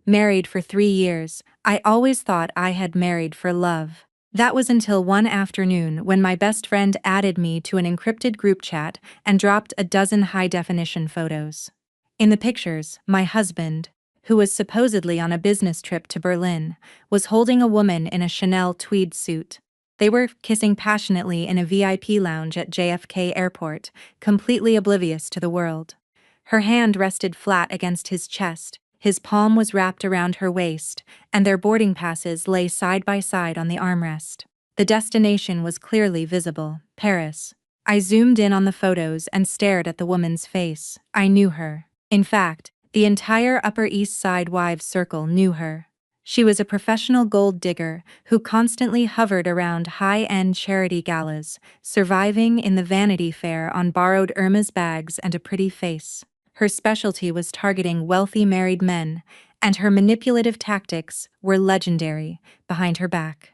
Married for 3 years, I always thought I had married for love. That was until one afternoon when my best friend added me to an encrypted group chat and dropped a dozen high-definition photos. In the pictures, my husband, who was supposedly on a business trip to Berlin, was holding a woman in a Chanel tweed suit. They were kissing passionately in a VIP lounge at JFK Airport, completely oblivious to the world. Her hand rested flat against his chest, his palm was wrapped around her waist, and their boarding passes lay side by side on the armrest. The destination was clearly visible: Paris. I zoomed in on the photos and stared at the woman's face. I knew her. In fact, the entire Upper East Side wives' circle knew her. She was a professional gold digger who constantly hovered around high-end charity galas, surviving in the Vanity Fair on borrowed Hermes bags and a pretty face. Her specialty was targeting wealthy married men, and her manipulative tactics were legendary behind her back.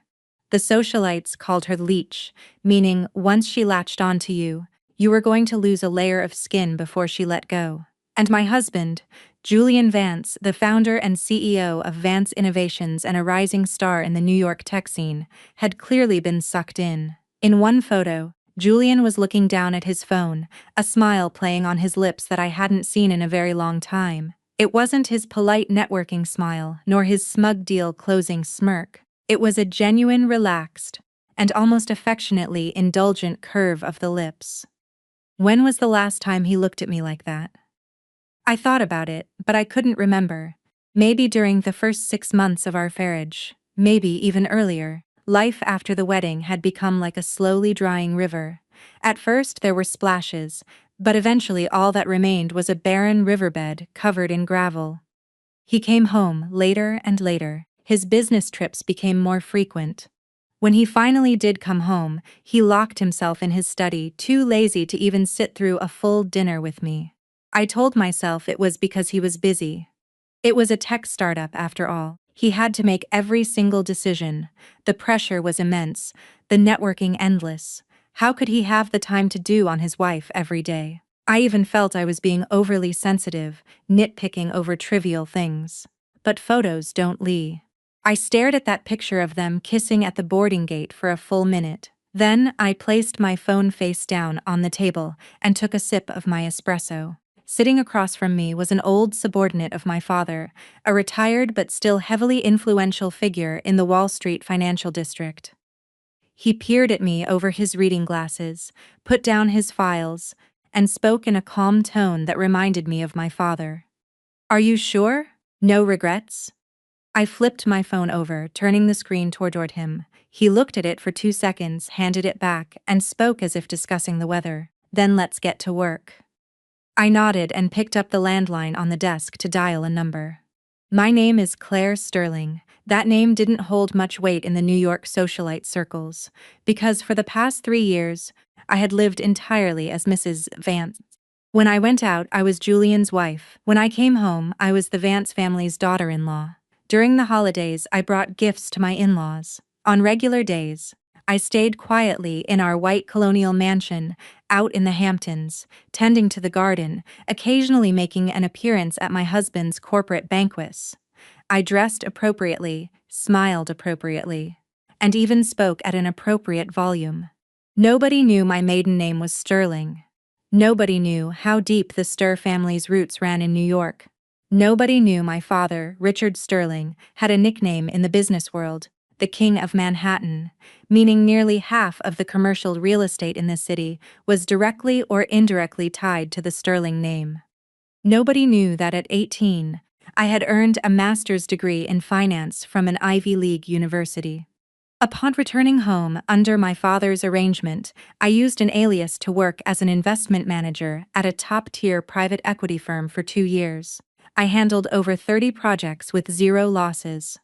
The socialites called her leech, meaning once she latched onto you, you were going to lose a layer of skin before she let go. And my husband, Julian Vance, the founder and CEO of Vance Innovations and a rising star in the New York tech scene, had clearly been sucked in. In one photo, Julian was looking down at his phone, a smile playing on his lips that I hadn't seen in a very long time. It wasn't his polite networking smile, nor his smug deal-closing smirk. It was a genuine, relaxed, and almost affectionately indulgent curve of the lips. When was the last time he looked at me like that? I thought about it, but I couldn't remember. Maybe during the first 6 months of our marriage, maybe even earlier. Life after the wedding had become like a slowly drying river. At first there were splashes, but eventually all that remained was a barren riverbed covered in gravel. He came home later and later. His business trips became more frequent. When he finally did come home, he locked himself in his study, too lazy to even sit through a full dinner with me. I told myself it was because he was busy. It was a tech startup after all. He had to make every single decision. The pressure was immense, the networking endless. How could he have the time to do on his wife every day? I even felt I was being overly sensitive, nitpicking over trivial things. But photos don't lie. I stared at that picture of them kissing at the boarding gate for a full minute. Then I placed my phone face down on the table and took a sip of my espresso. Sitting across from me was an old subordinate of my father, a retired but still heavily influential figure in the Wall Street financial district. He peered at me over his reading glasses, put down his files, and spoke in a calm tone that reminded me of my father. "Are you sure? No regrets?" I flipped my phone over, turning the screen toward him. He looked at it for 2 seconds, handed it back, and spoke as if discussing the weather. "Then let's get to work." I nodded and picked up the landline on the desk to dial a number. "My name is Claire Sterling." That name didn't hold much weight in the New York socialite circles, because for the past 3 years, I had lived entirely as Mrs. Vance. When I went out, I was Julian's wife. When I came home, I was the Vance family's daughter-in-law. During the holidays, I brought gifts to my in-laws. On regular days, I stayed quietly in our white colonial mansion out in the Hamptons, tending to the garden, occasionally making an appearance at my husband's corporate banquets. I dressed appropriately, smiled appropriately, and even spoke at an appropriate volume. Nobody knew my maiden name was Sterling. Nobody knew how deep the Stir family's roots ran in New York. Nobody knew my father, Richard Sterling, had a nickname in the business world, the King of Manhattan, meaning nearly half of the commercial real estate in this city was directly or indirectly tied to the Sterling name. Nobody knew that at 18, I had earned a master's degree in finance from an Ivy League university. Upon returning home under my father's arrangement, I used an alias to work as an investment manager at a top-tier private equity firm for 2 years. I handled over 30 projects with 0 losses.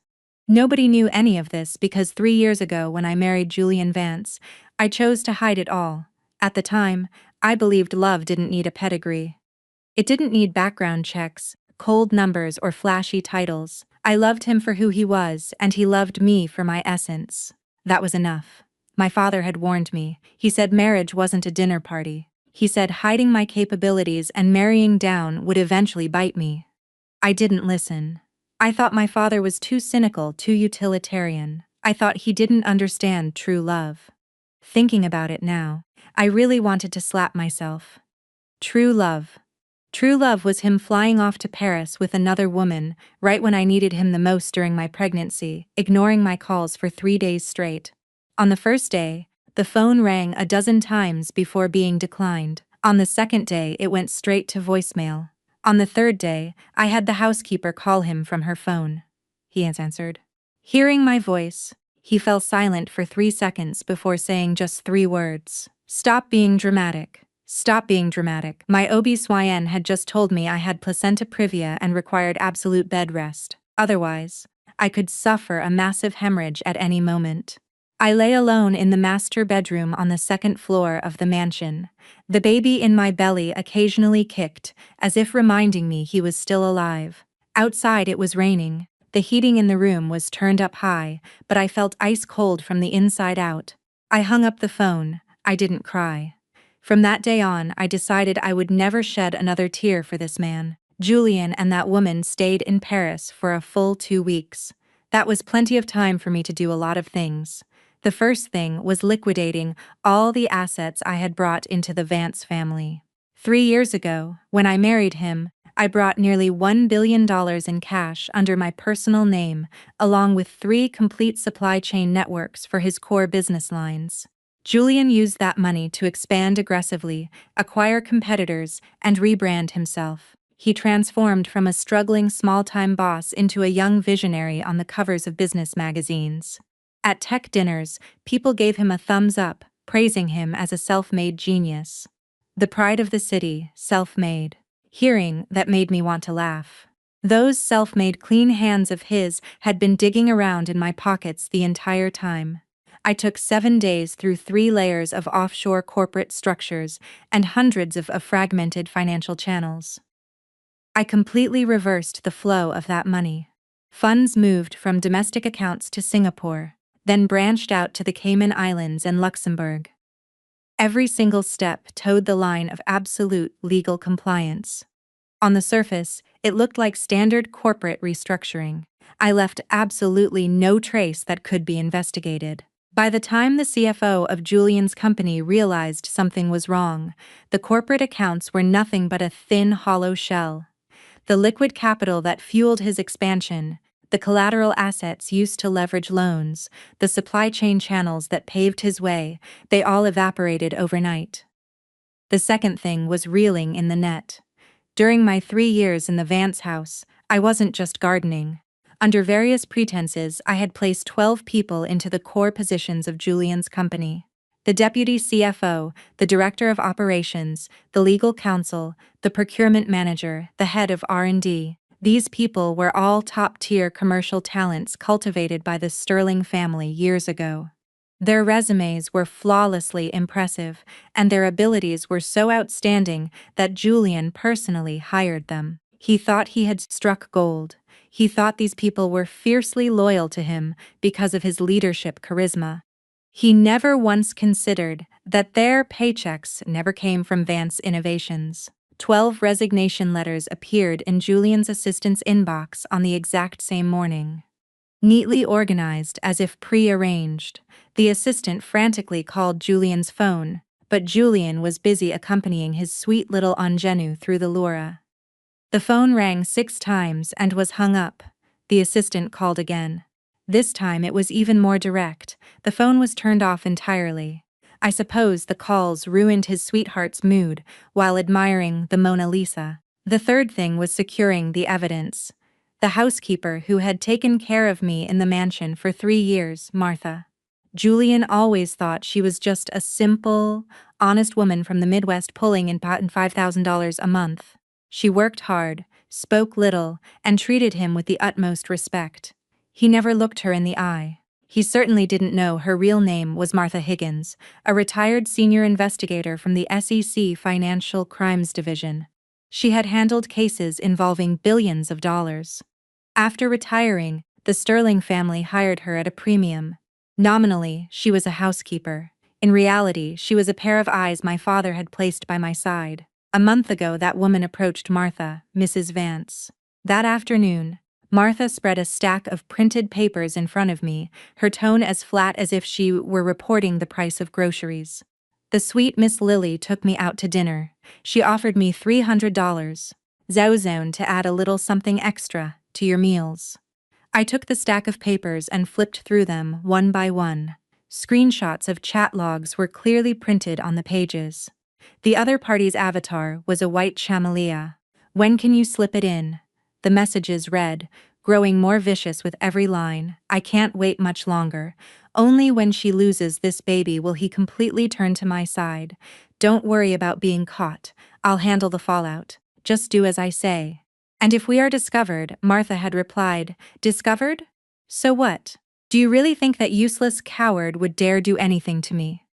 Nobody knew any of this because 3 years ago when I married Julian Vance, I chose to hide it all. At the time, I believed love didn't need a pedigree. It didn't need background checks, cold numbers, or flashy titles. I loved him for who he was, and he loved me for my essence. That was enough. My father had warned me. He said marriage wasn't a dinner party. He said hiding my capabilities and marrying down would eventually bite me. I didn't listen. I thought my father was too cynical, too utilitarian. I thought he didn't understand true love. Thinking about it now, I really wanted to slap myself. True love. True love was him flying off to Paris with another woman, right when I needed him the most during my pregnancy, ignoring my calls for 3 days straight. On the first day, the phone rang a dozen times before being declined. On the second day, it went straight to voicemail. On the third day, I had the housekeeper call him from her phone. He answered. Hearing my voice, he fell silent for 3 seconds before saying just 3 words. Stop being dramatic. Stop being dramatic. My OB/GYN had just told me I had placenta previa and required absolute bed rest. Otherwise, I could suffer a massive hemorrhage at any moment. I lay alone in the master bedroom on the second floor of the mansion. The baby in my belly occasionally kicked, as if reminding me he was still alive. Outside it was raining. The heating in the room was turned up high, but I felt ice cold from the inside out. I hung up the phone. I didn't cry. From that day on, I decided I would never shed another tear for this man. Julian and that woman stayed in Paris for a full 2 weeks. That was plenty of time for me to do a lot of things. The first thing was liquidating all the assets I had brought into the Vance family. 3 years ago, when I married him, I brought nearly $1 billion in cash under my personal name, along with 3 complete supply chain networks for his core business lines. Julian used that money to expand aggressively, acquire competitors, and rebrand himself. He transformed from a struggling small-time boss into a young visionary on the covers of business magazines. At tech dinners, people gave him a thumbs up, praising him as a self-made genius. The pride of the city, self-made. Hearing that made me want to laugh. Those self-made clean hands of his had been digging around in my pockets the entire time. I took 7 days through 3 layers of offshore corporate structures and hundreds of fragmented financial channels. I completely reversed the flow of that money. Funds moved from domestic accounts to Singapore, then branched out to the Cayman Islands and Luxembourg. Every single step towed the line of absolute legal compliance. On the surface, it looked like standard corporate restructuring. I left absolutely no trace that could be investigated. By the time the CFO of Julian's company realized something was wrong, the corporate accounts were nothing but a thin, hollow shell. The liquid capital that fueled his expansion, the collateral assets used to leverage loans, the supply chain channels that paved his way, they all evaporated overnight. The second thing was reeling in the net. During my 3 years in the Vance house, I wasn't just gardening. Under various pretenses, I had placed 12 people into the core positions of Julian's company. The deputy CFO, the director of operations, the legal counsel, the procurement manager, the head of R&D. These people were all top-tier commercial talents cultivated by the Sterling family years ago. Their resumes were flawlessly impressive, and their abilities were so outstanding that Julian personally hired them. He thought he had struck gold. He thought these people were fiercely loyal to him because of his leadership charisma. He never once considered that their paychecks never came from Vance Innovations. 12 resignation letters appeared in Julian's assistant's inbox on the exact same morning. Neatly organized as if pre-arranged, the assistant frantically called Julian's phone, but Julian was busy accompanying his sweet little ingenue through the Lura. The phone rang 6 times and was hung up. The assistant called again. This time it was even more direct. The phone was turned off entirely. I suppose the calls ruined his sweetheart's mood while admiring the Mona Lisa. The third thing was securing the evidence. The housekeeper who had taken care of me in the mansion for 3 years, Martha. Julian always thought she was just a simple, honest woman from the Midwest pulling in $5,000 a month. She worked hard, spoke little, and treated him with the utmost respect. He never looked her in the eye. He certainly didn't know her real name was Martha Higgins, a retired senior investigator from the SEC Financial Crimes Division. She had handled cases involving billions of dollars. After retiring, the Sterling family hired her at a premium. Nominally, she was a housekeeper. In reality, she was a pair of eyes my father had placed by my side. A month ago, that woman approached Martha, Mrs. Vance. That afternoon, Martha spread a stack of printed papers in front of me, her tone as flat as if she were reporting the price of groceries. The sweet Miss Lily took me out to dinner. She offered me $300 Zone to add a little something extra to your meals. I took the stack of papers and flipped through them one by one. Screenshots of chat logs were clearly printed on the pages. The other party's avatar was a white chamelia. When can you slip it in? The messages read, growing more vicious with every line. I can't wait much longer. Only when she loses this baby will he completely turn to my side. Don't worry about being caught. I'll handle the fallout. Just do as I say. And if we are discovered, Martha had replied, discovered? So what? Do you really think that useless coward would dare do anything to me?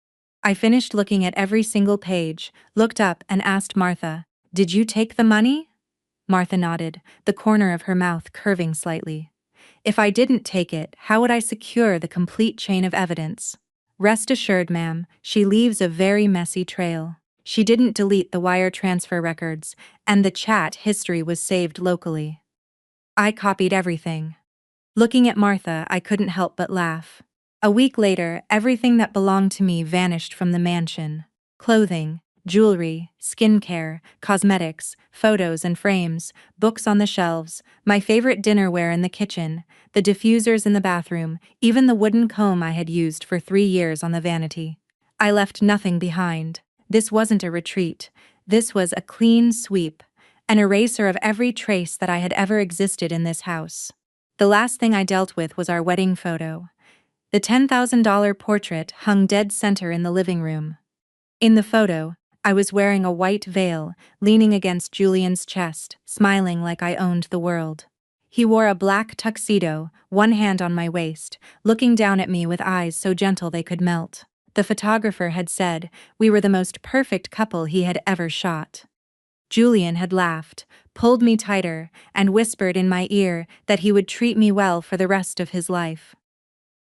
I finished looking at every single page, looked up and asked Martha, did you take the money? Martha nodded, the corner of her mouth curving slightly. If I didn't take it, how would I secure the complete chain of evidence? Rest assured, ma'am, she leaves a very messy trail. She didn't delete the wire transfer records, and the chat history was saved locally. I copied everything. Looking at Martha, I couldn't help but laugh. A week later, everything that belonged to me vanished from the mansion. Clothing, jewelry, skincare, cosmetics, photos and frames, books on the shelves, my favorite dinnerware in the kitchen, the diffusers in the bathroom, even the wooden comb I had used for 3 years on the vanity. I left nothing behind. This wasn't a retreat. This was a clean sweep, an eraser of every trace that I had ever existed in this house. The last thing I dealt with was our wedding photo. The $10,000 portrait hung dead center in the living room. In the photo, I was wearing a white veil, leaning against Julian's chest, smiling like I owned the world. He wore a black tuxedo, one hand on my waist, looking down at me with eyes so gentle they could melt. The photographer had said we were the most perfect couple he had ever shot. Julian had laughed, pulled me tighter, and whispered in my ear that he would treat me well for the rest of his life.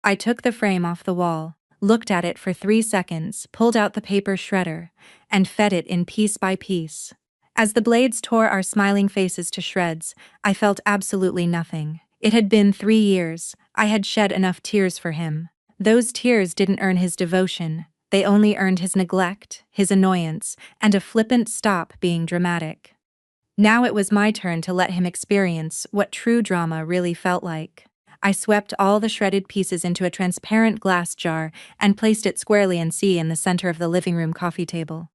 I took the frame off the wall, looked at it for 3 seconds, pulled out the paper shredder, and fed it in piece by piece. As the blades tore our smiling faces to shreds, I felt absolutely nothing. It had been 3 years. I had shed enough tears for him. Those tears didn't earn his devotion. They only earned his neglect, his annoyance, and a flippant stop being dramatic. Now it was my turn to let him experience what true drama really felt like. I swept all the shredded pieces into a transparent glass jar and placed it squarely in the center of the living room coffee table.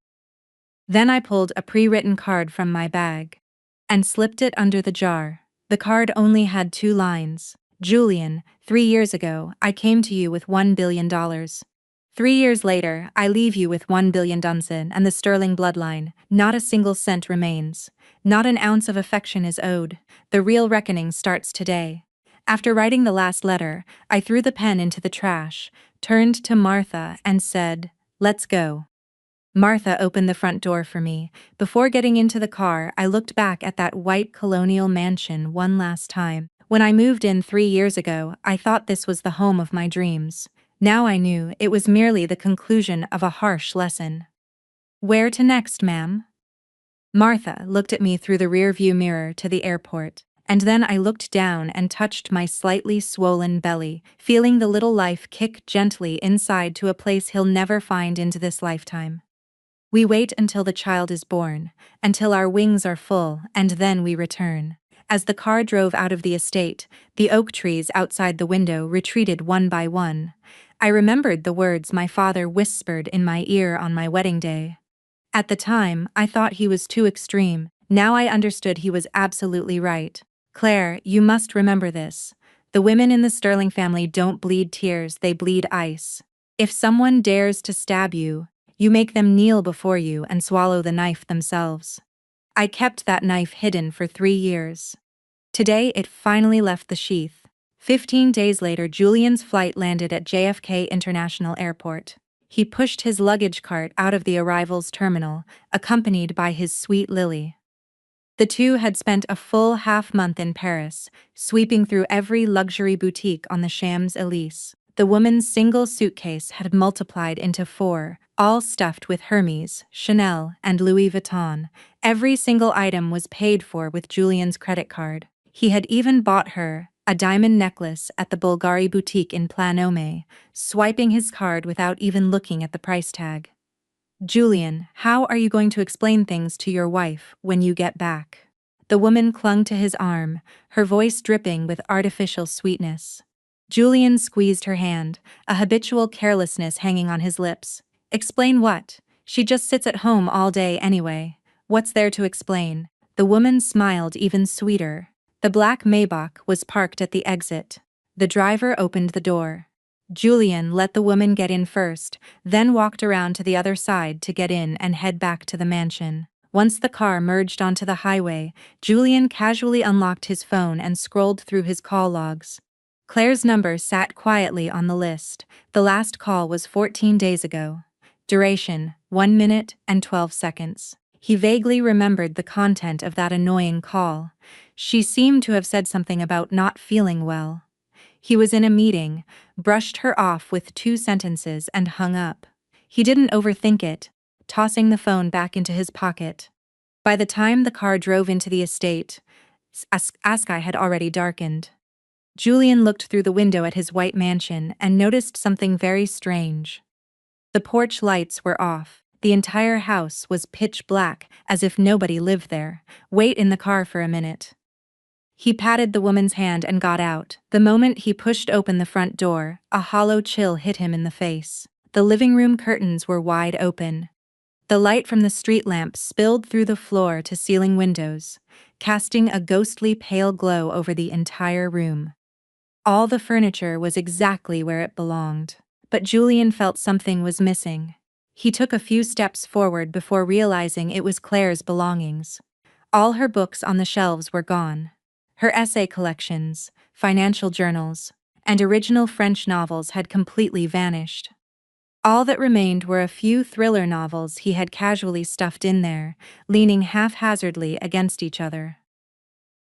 Then I pulled a pre-written card from my bag and slipped it under the jar. The card only had 2 lines. Julian, 3 years ago, I came to you with $1 billion. 3 years later, I leave you with $1 billion and the sterling bloodline. Not a single cent remains. Not an ounce of affection is owed. The real reckoning starts today. After writing the last letter, I threw the pen into the trash, turned to Martha and said, "Let's go." Martha opened the front door for me. Before getting into the car, I looked back at that white colonial mansion one last time. When I moved in 3 years ago, I thought this was the home of my dreams. Now I knew it was merely the conclusion of a harsh lesson. "Where to next, ma'am?" Martha looked at me through the rearview mirror to the airport, and then I looked down and touched my slightly swollen belly, feeling the little life kick gently inside to a place he'll never find into this lifetime. We wait until the child is born, until our wings are full, and then we return. As the car drove out of the estate, the oak trees outside the window retreated one by one. I remembered the words my father whispered in my ear on my wedding day. At the time, I thought he was too extreme. Now I understood he was absolutely right. "Claire, you must remember this. The women in the Sterling family don't bleed tears, they bleed ice. If someone dares to stab you, you make them kneel before you and swallow the knife themselves." I kept that knife hidden for 3 years. Today it finally left the sheath. 15 days later, Julian's flight landed at JFK International Airport. He pushed his luggage cart out of the arrivals terminal, accompanied by his sweet Lily. The two had spent a full half-month in Paris, sweeping through every luxury boutique on the Champs-Élysées. The woman's single suitcase had multiplied into 4, all stuffed with Hermes, Chanel, and Louis Vuitton. Every single item was paid for with Julian's credit card. He had even bought her a diamond necklace at the Bulgari boutique in Planome, swiping his card without even looking at the price tag. "Julian, how are you going to explain things to your wife when you get back?" The woman clung to his arm, her voice dripping with artificial sweetness. Julian squeezed her hand, a habitual carelessness hanging on his lips. "Explain what? She just sits at home all day anyway. What's there to explain?" The woman smiled even sweeter. The black Maybach was parked at the exit. The driver opened the door. Julian let the woman get in first, then walked around to the other side to get in and head back to the mansion. Once the car merged onto the highway, Julian casually unlocked his phone and scrolled through his call logs. Claire's number sat quietly on the list. The last call was 14 days ago. Duration, 1 minute and 12 seconds. He vaguely remembered the content of that annoying call. She seemed to have said something about not feeling well. He was in a meeting, brushed her off with 2 sentences and hung up. He didn't overthink it, tossing the phone back into his pocket. By the time the car drove into the estate, sky had already darkened. Julian looked through the window at his white mansion and noticed something very strange. The porch lights were off. The entire house was pitch black, as if nobody lived there. "Wait in the car for a minute." He patted the woman's hand and got out. The moment he pushed open the front door, a hollow chill hit him in the face. The living room curtains were wide open. The light from the street lamp spilled through the floor to ceiling windows, casting a ghostly pale glow over the entire room. All the furniture was exactly where it belonged. But Julian felt something was missing. He took a few steps forward before realizing it was Claire's belongings. All her books on the shelves were gone. Her essay collections, financial journals, and original French novels had completely vanished. All that remained were a few thriller novels he had casually stuffed in there, leaning haphazardly against each other.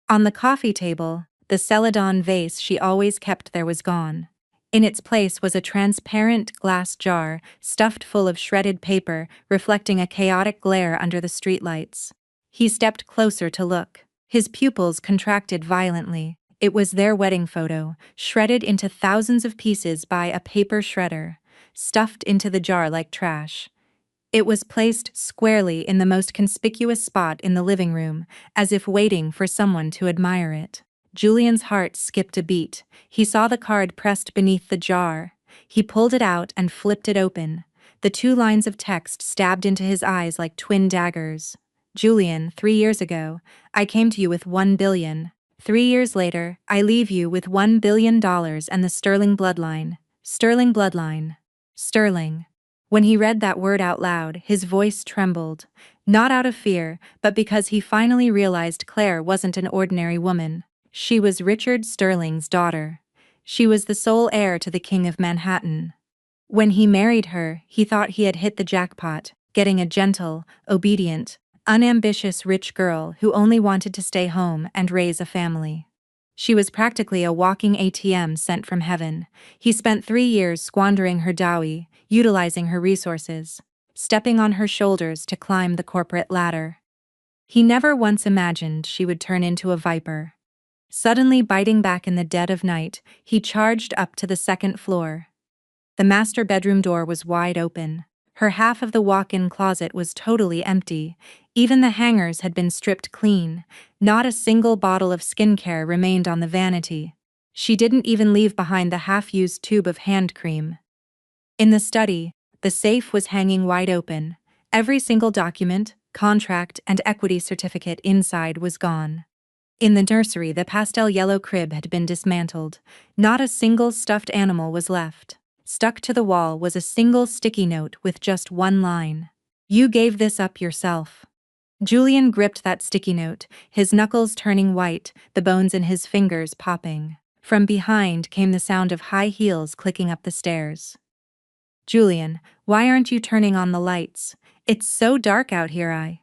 On the coffee table, the celadon vase she always kept there was gone. In its place was a transparent glass jar, stuffed full of shredded paper, reflecting a chaotic glare under the streetlights. He stepped closer to look. His pupils contracted violently. It was their wedding photo, shredded into thousands of pieces by a paper shredder, stuffed into the jar like trash. It was placed squarely in the most conspicuous spot in the living room, as if waiting for someone to admire it. Julian's heart skipped a beat. He saw the card pressed beneath the jar. He pulled it out and flipped it open. The 2 lines of text stabbed into his eyes like twin daggers. "Julian, 3 years ago, I came to you with $1 billion. 3 years later, I leave you with $1 billion and the Sterling bloodline. Sterling bloodline. Sterling." When he read that word out loud, his voice trembled. Not out of fear, but because he finally realized Claire wasn't an ordinary woman. She was Richard Sterling's daughter. She was the sole heir to the King of Manhattan. When he married her, he thought he had hit the jackpot, getting a gentle, obedient, unambitious rich girl who only wanted to stay home and raise a family. She was practically a walking ATM sent from heaven. He spent 3 years squandering her dowry, utilizing her resources, stepping on her shoulders to climb the corporate ladder. He never once imagined she would turn into a viper. Suddenly biting back in the dead of night, he charged up to the 2nd floor. The master bedroom door was wide open. Her half of the walk-in closet was totally empty. Even the hangers had been stripped clean. Not a single bottle of skincare remained on the vanity. She didn't even leave behind the half-used tube of hand cream. In the study, the safe was hanging wide open. Every single document, contract, and equity certificate inside was gone. In the nursery, the pastel yellow crib had been dismantled. Not a single stuffed animal was left. Stuck to the wall was a single sticky note with just 1 line. "You gave this up yourself." Julian gripped that sticky note, his knuckles turning white, the bones in his fingers popping. From behind came the sound of high heels clicking up the stairs. "Julian, why aren't you turning on the lights? It's so dark out here."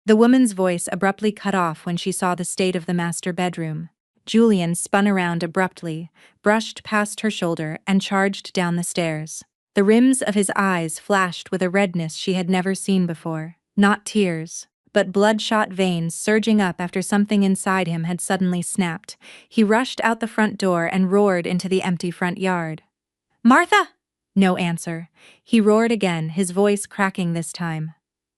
The woman's voice abruptly cut off when she saw the state of the master bedroom. Julian spun around abruptly, brushed past her shoulder, and charged down the stairs. The rims of his eyes flashed with a redness she had never seen before. Not tears, but bloodshot veins surging up after something inside him had suddenly snapped. He rushed out the front door and roared into the empty front yard. "Martha!" No answer. He roared again, his voice cracking this time.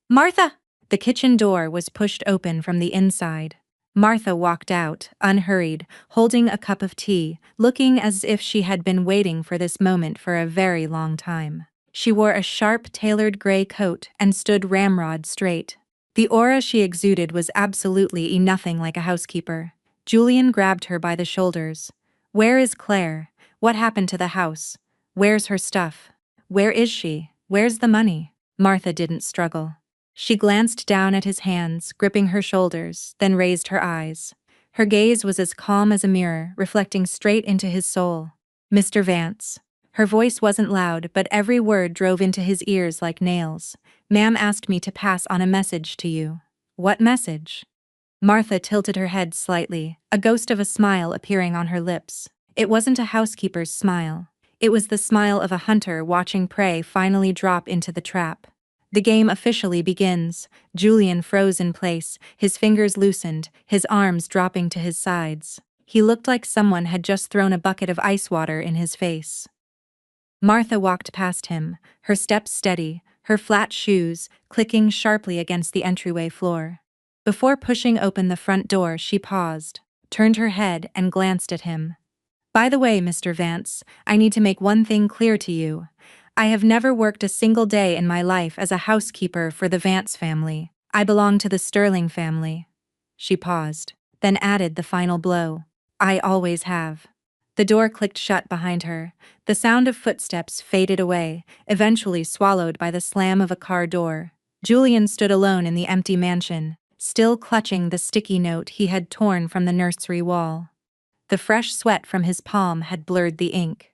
"Martha!" The kitchen door was pushed open from the inside. Martha walked out, unhurried, holding a cup of tea, looking as if she had been waiting for this moment for a very long time. She wore a sharp, tailored gray coat and stood ramrod straight. The aura she exuded was absolutely nothing like a housekeeper. Julian grabbed her by the shoulders. "Where is Claire? What happened to the house? Where's her stuff? Where is she? Where's the money?" Martha didn't struggle. She glanced down at his hands, gripping her shoulders, then raised her eyes. Her gaze was as calm as a mirror, reflecting straight into his soul. "Mr. Vance." Her voice wasn't loud, but every word drove into his ears like nails. "Ma'am asked me to pass on a message to you." "What message?" Martha tilted her head slightly, a ghost of a smile appearing on her lips. It wasn't a housekeeper's smile. It was the smile of a hunter watching prey finally drop into the trap. The game officially begins. Julian froze in place, his fingers loosened, his arms dropping to his sides. He looked like someone had just thrown a bucket of ice water in his face. Martha walked past him, her steps steady, her flat shoes clicking sharply against the entryway floor. Before pushing open the front door, she paused, turned her head and glanced at him. "By the way, Mr. Vance, I need to make one thing clear to you. I have never worked a single day in my life as a housekeeper for the Vance family. I belong to the Sterling family." She paused, then added the final blow. "I always have." The door clicked shut behind her. The sound of footsteps faded away, eventually swallowed by the slam of a car door. Julian stood alone in the empty mansion, still clutching the sticky note he had torn from the nursery wall. The fresh sweat from his palm had blurred the ink.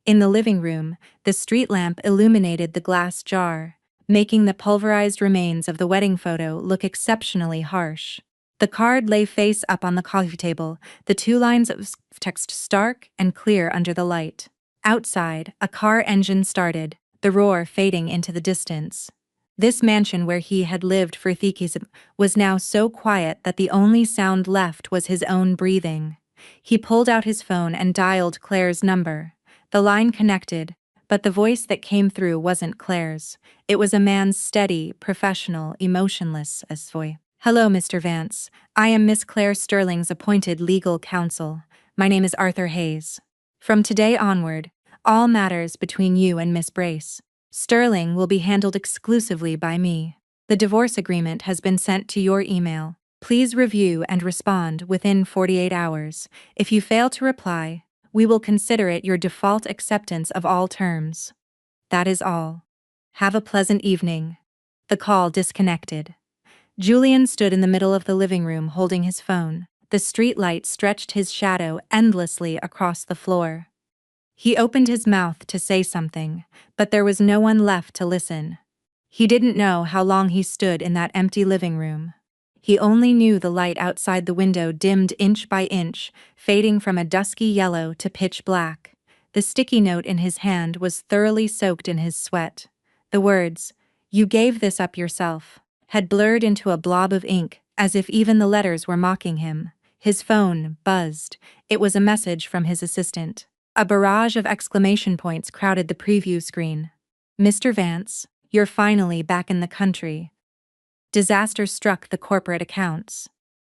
In the living room, the street lamp illuminated the glass jar, making the pulverized remains of the wedding photo look exceptionally harsh. The card lay face up on the coffee table, the two lines of text stark and clear under the light. Outside, a car engine started, the roar fading into the distance. This mansion where he had lived for decades was now so quiet that the only sound left was his own breathing. He pulled out his phone and dialed Claire's number. The line connected, but the voice that came through wasn't Claire's. It was a man's steady, professional, emotionless voice. "Hello, Mr. Vance. I am Miss Claire Sterling's appointed legal counsel. My name is Arthur Hayes. From today onward, all matters between you and Miss Brace Sterling will be handled exclusively by me. The divorce agreement has been sent to your email. Please review and respond within 48 hours. If you fail to reply, we will consider it your default acceptance of all terms. That is all. Have a pleasant evening." The call disconnected. Julian stood in the middle of the living room holding his phone. The street light stretched his shadow endlessly across the floor. He opened his mouth to say something, but there was no one left to listen. He didn't know how long he stood in that empty living room. He only knew the light outside the window dimmed inch by inch, fading from a dusky yellow to pitch black. The sticky note in his hand was thoroughly soaked in his sweat. The words, "You gave this up yourself," had blurred into a blob of ink, as if even the letters were mocking him. His phone buzzed. It was a message from his assistant. A barrage of exclamation points crowded the preview screen. "Mr. Vance, you're finally back in the country. Disaster struck the corporate accounts."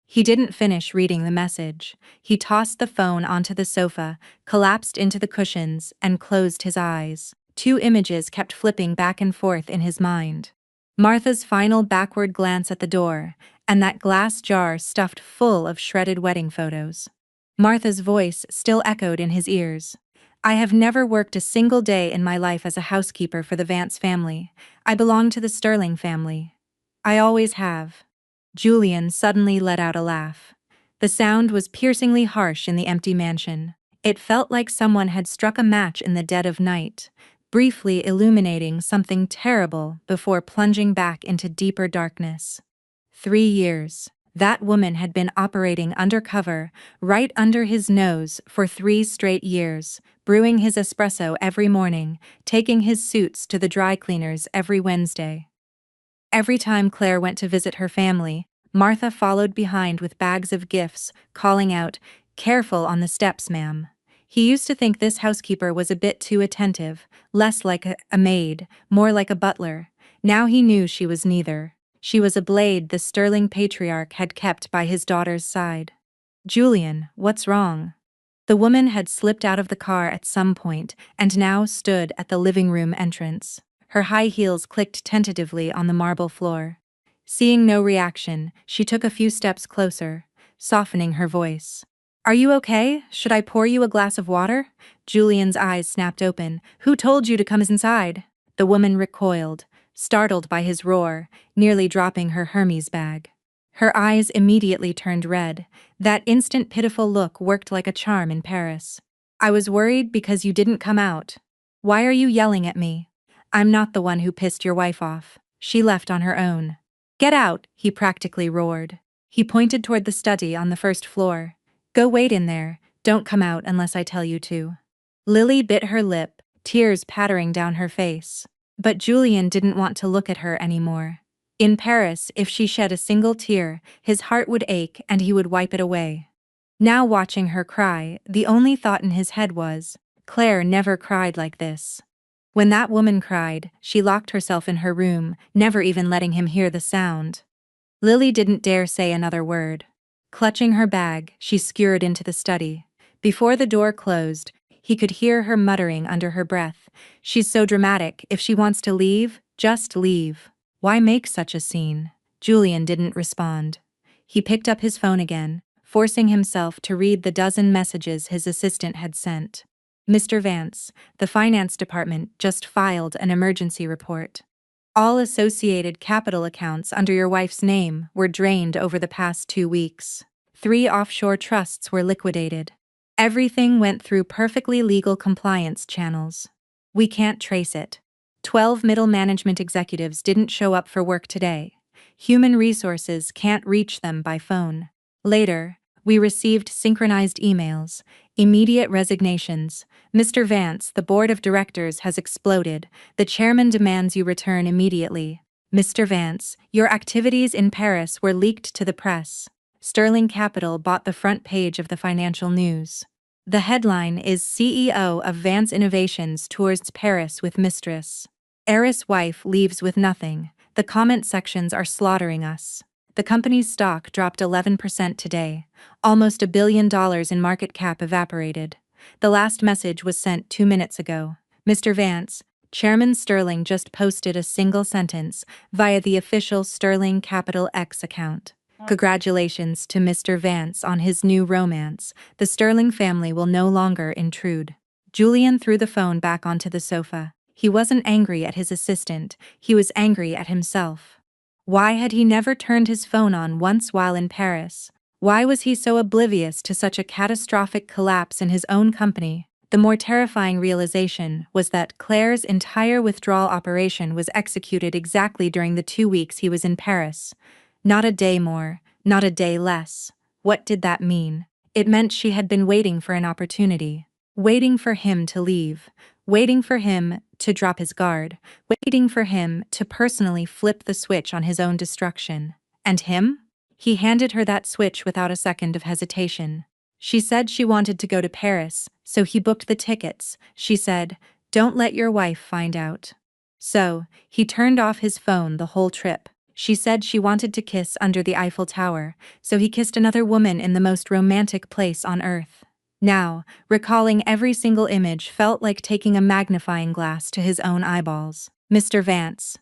He didn't finish reading the message. He tossed the phone onto the sofa, collapsed into the cushions, and closed his eyes. Two images kept flipping back and forth in his mind. Martha's final backward glance at the door, and that glass jar stuffed full of shredded wedding photos. Martha's voice still echoed in his ears. "I have never worked a single day in my life as a housekeeper for the Vance family. I belong to the Sterling family. I always have." Julian suddenly let out a laugh. The sound was piercingly harsh in the empty mansion. It felt like someone had struck a match in the dead of night, briefly illuminating something terrible before plunging back into deeper darkness. 3 years. That woman had been operating undercover, right under his nose, for 3 straight years, brewing his espresso every morning, taking his suits to the dry cleaners every Wednesday. Every time Claire went to visit her family, Martha followed behind with bags of gifts, calling out, "Careful on the steps, ma'am." He used to think this housekeeper was a bit too attentive, less like a maid, more like a butler. Now he knew she was neither. She was a blade the sterling patriarch had kept by his daughter's side. "Julian, what's wrong?" The woman had slipped out of the car at some point and now stood at the living room entrance. Her high heels clicked tentatively on the marble floor. Seeing no reaction, she took a few steps closer, softening her voice. "Are you okay? Should I pour you a glass of water?" Julian's eyes snapped open. "Who told you to come inside?" The woman recoiled, startled by his roar, nearly dropping her Hermes bag. Her eyes immediately turned red. That instant pitiful look worked like a charm in Paris. "I was worried because you didn't come out. Why are you yelling at me? I'm not the one who pissed your wife off. She left on her own." "Get out," he practically roared. He pointed toward the study on the first floor. "Go wait in there, don't come out unless I tell you to." Lily bit her lip, tears pattering down her face. But Julian didn't want to look at her anymore. In Paris, if she shed a single tear, his heart would ache and he would wipe it away. Now watching her cry, the only thought in his head was, Claire never cried like this. When that woman cried, she locked herself in her room, never even letting him hear the sound. Lily didn't dare say another word. Clutching her bag, she scurried into the study. Before the door closed, he could hear her muttering under her breath, "She's so dramatic, if she wants to leave, just leave. Why make such a scene?" Julian didn't respond. He picked up his phone again, forcing himself to read the dozen messages his assistant had sent. "Mr. Vance, the finance department just filed an emergency report. All associated capital accounts under your wife's name were drained over the past 2 weeks. 3 offshore trusts were liquidated. Everything went through perfectly legal compliance channels. We can't trace it. 12 middle management executives didn't show up for work today. Human resources can't reach them by phone. Later, we received synchronized emails, immediate resignations. Mr. Vance, the board of directors has exploded. The chairman demands you return immediately. Mr. Vance, your activities in Paris were leaked to the press. Sterling Capital bought the front page of the financial news. The headline is CEO of Vance Innovations tours Paris with Mistress. Heiress wife leaves with nothing. The comment sections are slaughtering us. The company's stock dropped 11% today. Almost $1 billion in market cap evaporated. The last message was sent 2 minutes ago. Mr. Vance, Chairman Sterling just posted a single sentence via the official Sterling Capital X account. Congratulations to Mr. Vance on his new romance. The Sterling family will no longer intrude. Julian threw the phone back onto the sofa. He wasn't angry at his assistant, he was angry at himself. Why had he never turned his phone on once while in Paris? Why was he so oblivious to such a catastrophic collapse in his own company? The more terrifying realization was that Claire's entire withdrawal operation was executed exactly during the 2 weeks he was in Paris. Not a day more, not a day less. What did that mean? It meant she had been waiting for an opportunity. Waiting for him to leave. Waiting for him to drop his guard. Waiting for him to personally flip the switch on his own destruction. And him? He handed her that switch without a second of hesitation. She said she wanted to go to Paris, so he booked the tickets. She said, "Don't let your wife find out." So, he turned off his phone the whole trip. She said she wanted to kiss under the Eiffel Tower, so he kissed another woman in the most romantic place on earth. Now, recalling every single image felt like taking a magnifying glass to his own eyeballs. Mr. Vance.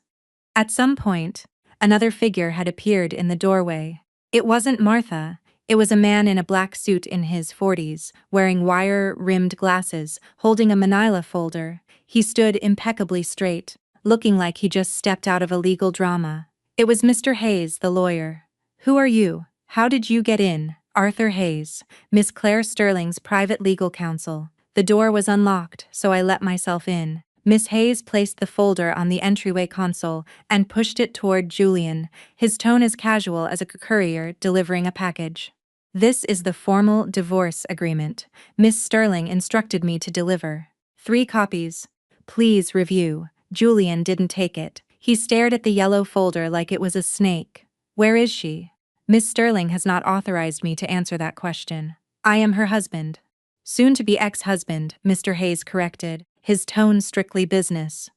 At some point, another figure had appeared in the doorway. It wasn't Martha. It was a man in a black suit in his 40s, wearing wire-rimmed glasses, holding a manila folder. He stood impeccably straight, looking like he just stepped out of a legal drama. It was Mr. Hayes, the lawyer. "Who are you? How did you get in?" "Arthur Hayes, Miss Claire Sterling's private legal counsel. The door was unlocked, so I let myself in." Miss Hayes placed the folder on the entryway console and pushed it toward Julian, his tone as casual as a courier delivering a package. "This is the formal divorce agreement. Miss Sterling instructed me to deliver. 3 copies. Please review." Julian didn't take it. He stared at the yellow folder like it was a snake. Where is she? Miss Sterling has not authorized me to answer that question. I am her husband. Soon-to-be ex-husband, Mr. Hayes corrected, his tone strictly business.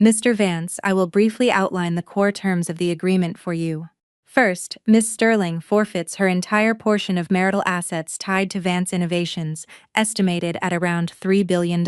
Mr. Vance, I will briefly outline the core terms of the agreement for you. First, Miss Sterling forfeits her entire portion of marital assets tied to Vance Innovations, estimated at around $3 billion.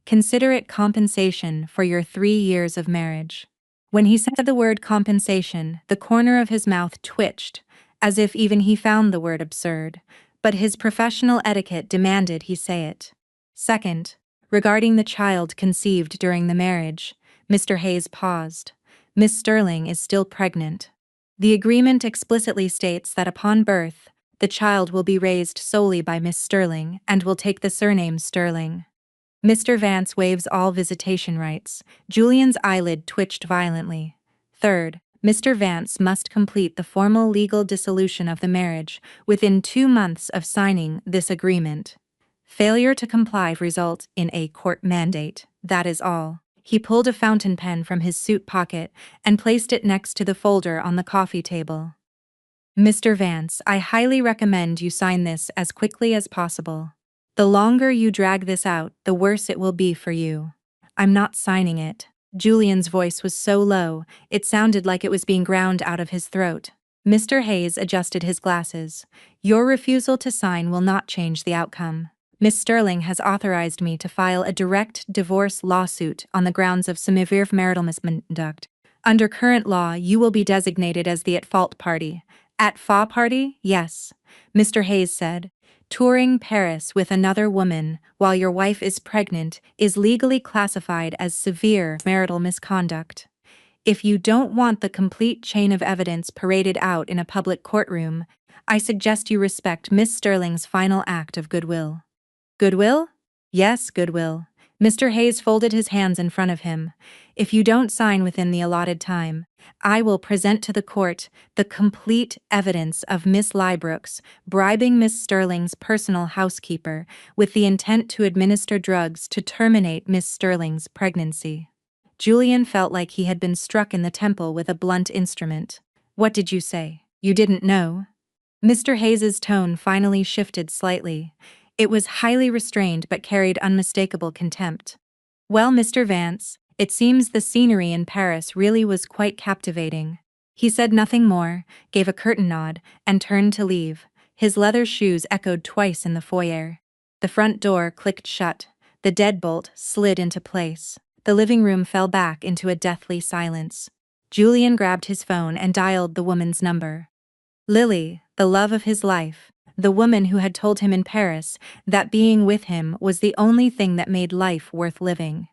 Consider it compensation for your 3 years of marriage. When he said the word compensation, the corner of his mouth twitched, as if even he found the word absurd, but his professional etiquette demanded he say it. Second, regarding the child conceived during the marriage, Mr. Hayes paused. Miss Sterling is still pregnant. The agreement explicitly states that upon birth, the child will be raised solely by Miss Sterling and will take the surname Sterling. Mr. Vance waives all visitation rights. Julian's eyelid twitched violently. Third, Mr. Vance must complete the formal legal dissolution of the marriage within 2 months of signing this agreement. Failure to comply results in a court mandate, that is all. He pulled a fountain pen from his suit pocket and placed it next to the folder on the coffee table. Mr. Vance, I highly recommend you sign this as quickly as possible. The longer you drag this out, the worse it will be for you. I'm not signing it. Julian's voice was so low, it sounded like it was being ground out of his throat. Mr. Hayes adjusted his glasses. Your refusal to sign will not change the outcome. Miss Sterling has authorized me to file a direct divorce lawsuit on the grounds of severe marital misconduct. Under current law, you will be designated as the at-fault party. At-fault party? Yes, Mr. Hayes said. Touring Paris with another woman while your wife is pregnant is legally classified as severe marital misconduct. If you don't want the complete chain of evidence paraded out in a public courtroom, I suggest you respect Miss Sterling's final act of goodwill. Goodwill? Yes, goodwill. Mr. Hayes folded his hands in front of him. If you don't sign within the allotted time, I will present to the court the complete evidence of Miss Lybrooks bribing Miss Sterling's personal housekeeper with the intent to administer drugs to terminate Miss Sterling's pregnancy. Julian felt like he had been struck in the temple with a blunt instrument. What did you say? You didn't know? Mr. Hayes's tone finally shifted slightly. It was highly restrained but carried unmistakable contempt. Well, Mr. Vance, it seems the scenery in Paris really was quite captivating. He said nothing more, gave a curtain nod, and turned to leave. His leather shoes echoed twice in the foyer. The front door clicked shut. The deadbolt slid into place. The living room fell back into a deathly silence. Julian grabbed his phone and dialed the woman's number. Lily, the love of his life. The woman who had told him in Paris that being with him was the only thing that made life worth living.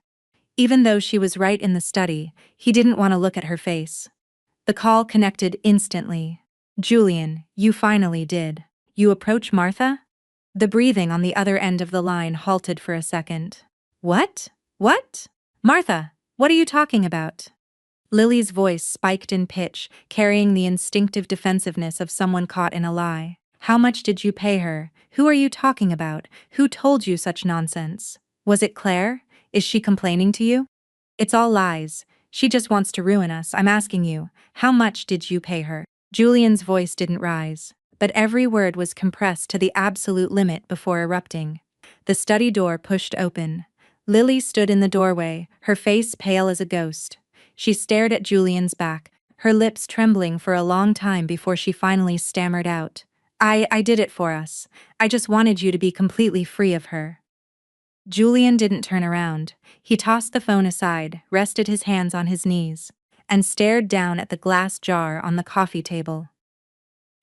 Even though she was right in the study, he didn't want to look at her face. The call connected instantly. Julian, you finally did. You approach Martha? The breathing on the other end of the line halted for a second. What? What? Martha, what are you talking about? Lily's voice spiked in pitch, carrying the instinctive defensiveness of someone caught in a lie. How much did you pay her? Who are you talking about? Who told you such nonsense? Was it Claire? Is she complaining to you? It's all lies. She just wants to ruin us. I'm asking you, how much did you pay her? Julian's voice didn't rise, but every word was compressed to the absolute limit before erupting. The study door pushed open. Lily stood in the doorway, her face pale as a ghost. She stared at Julian's back, her lips trembling for a long time before she finally stammered out. I did it for us. I just wanted you to be completely free of her. Julian didn't turn around. He tossed the phone aside, rested his hands on his knees, and stared down at the glass jar on the coffee table.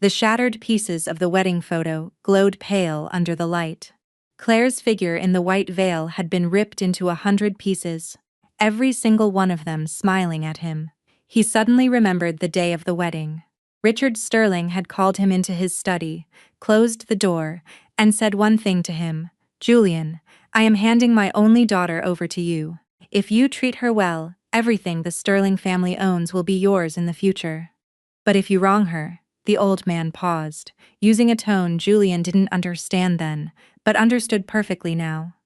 The shattered pieces of the wedding photo glowed pale under the light. Claire's figure in the white veil had been ripped into 100 pieces, every single one of them smiling at him. He suddenly remembered the day of the wedding. Richard Sterling had called him into his study, closed the door, and said one thing to him. Julian, I am handing my only daughter over to you. If you treat her well, everything the Sterling family owns will be yours in the future. But if you wrong her, the old man paused, using a tone Julian didn't understand then, but understood perfectly now.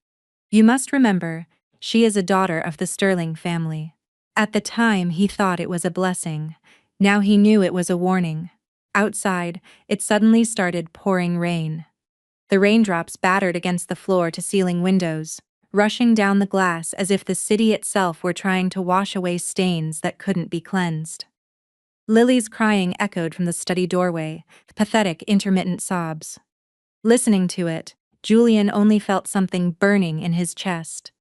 You must remember, she is a daughter of the Sterling family. At the time, he thought it was a blessing. Now he knew it was a warning. Outside, it suddenly started pouring rain. The raindrops battered against the floor-to-ceiling windows, rushing down the glass as if the city itself were trying to wash away stains that couldn't be cleansed. Lily's crying echoed from the study doorway, pathetic, intermittent sobs. Listening to it, Julian only felt something burning in his chest.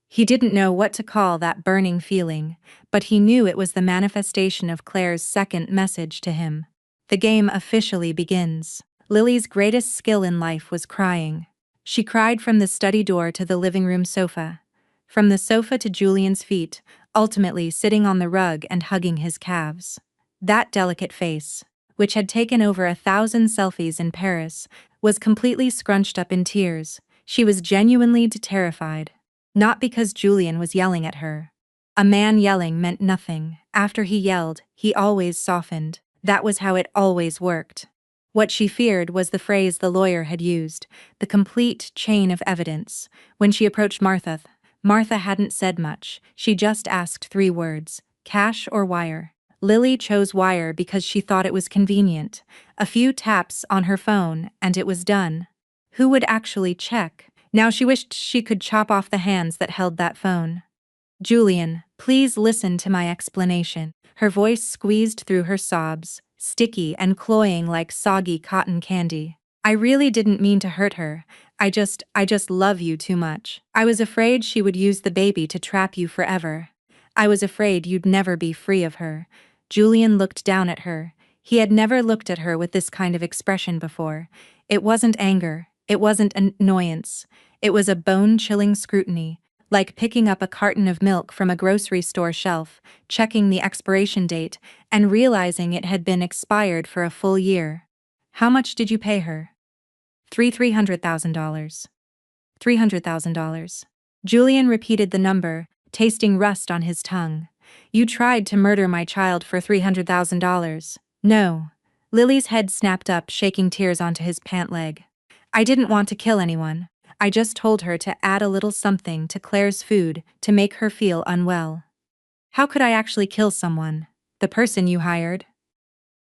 He didn't know what to call that burning feeling, but he knew it was the manifestation of Claire's second message to him. The game officially begins. Lily's greatest skill in life was crying. She cried from the study door to the living room sofa, from the sofa to Julian's feet, ultimately sitting on the rug and hugging his calves. That delicate face, which had taken over 1,000 selfies in Paris, was completely scrunched up in tears. She was genuinely terrified. Not because Julian was yelling at her. A man yelling meant nothing. After he yelled, he always softened. That was how it always worked. What she feared was the phrase the lawyer had used, the complete chain of evidence. When she approached Martha, Martha hadn't said much. She just asked 3 words: cash or wire. Lily chose wire because she thought it was convenient. A few taps on her phone, and it was done. Who would actually check? Now she wished she could chop off the hands that held that phone. Julian, please listen to my explanation. Her voice squeezed through her sobs, sticky and cloying like soggy cotton candy. I really didn't mean to hurt her. I just love you too much. I was afraid she would use the baby to trap you forever. I was afraid you'd never be free of her. Julian looked down at her. He had never looked at her with this kind of expression before. It wasn't anger. It wasn't annoyance. It was a bone-chilling scrutiny, like picking up a carton of milk from a grocery store shelf, checking the expiration date, and realizing it had been expired for a full year. How much did you pay her? $300,000. $300,000. Julian repeated the number, tasting rust on his tongue. You tried to murder my child for $300,000. No. Lily's head snapped up, shaking tears onto his pant leg. I didn't want to kill anyone. I just told her to add a little something to Claire's food to make her feel unwell. How could I actually kill someone? The person you hired?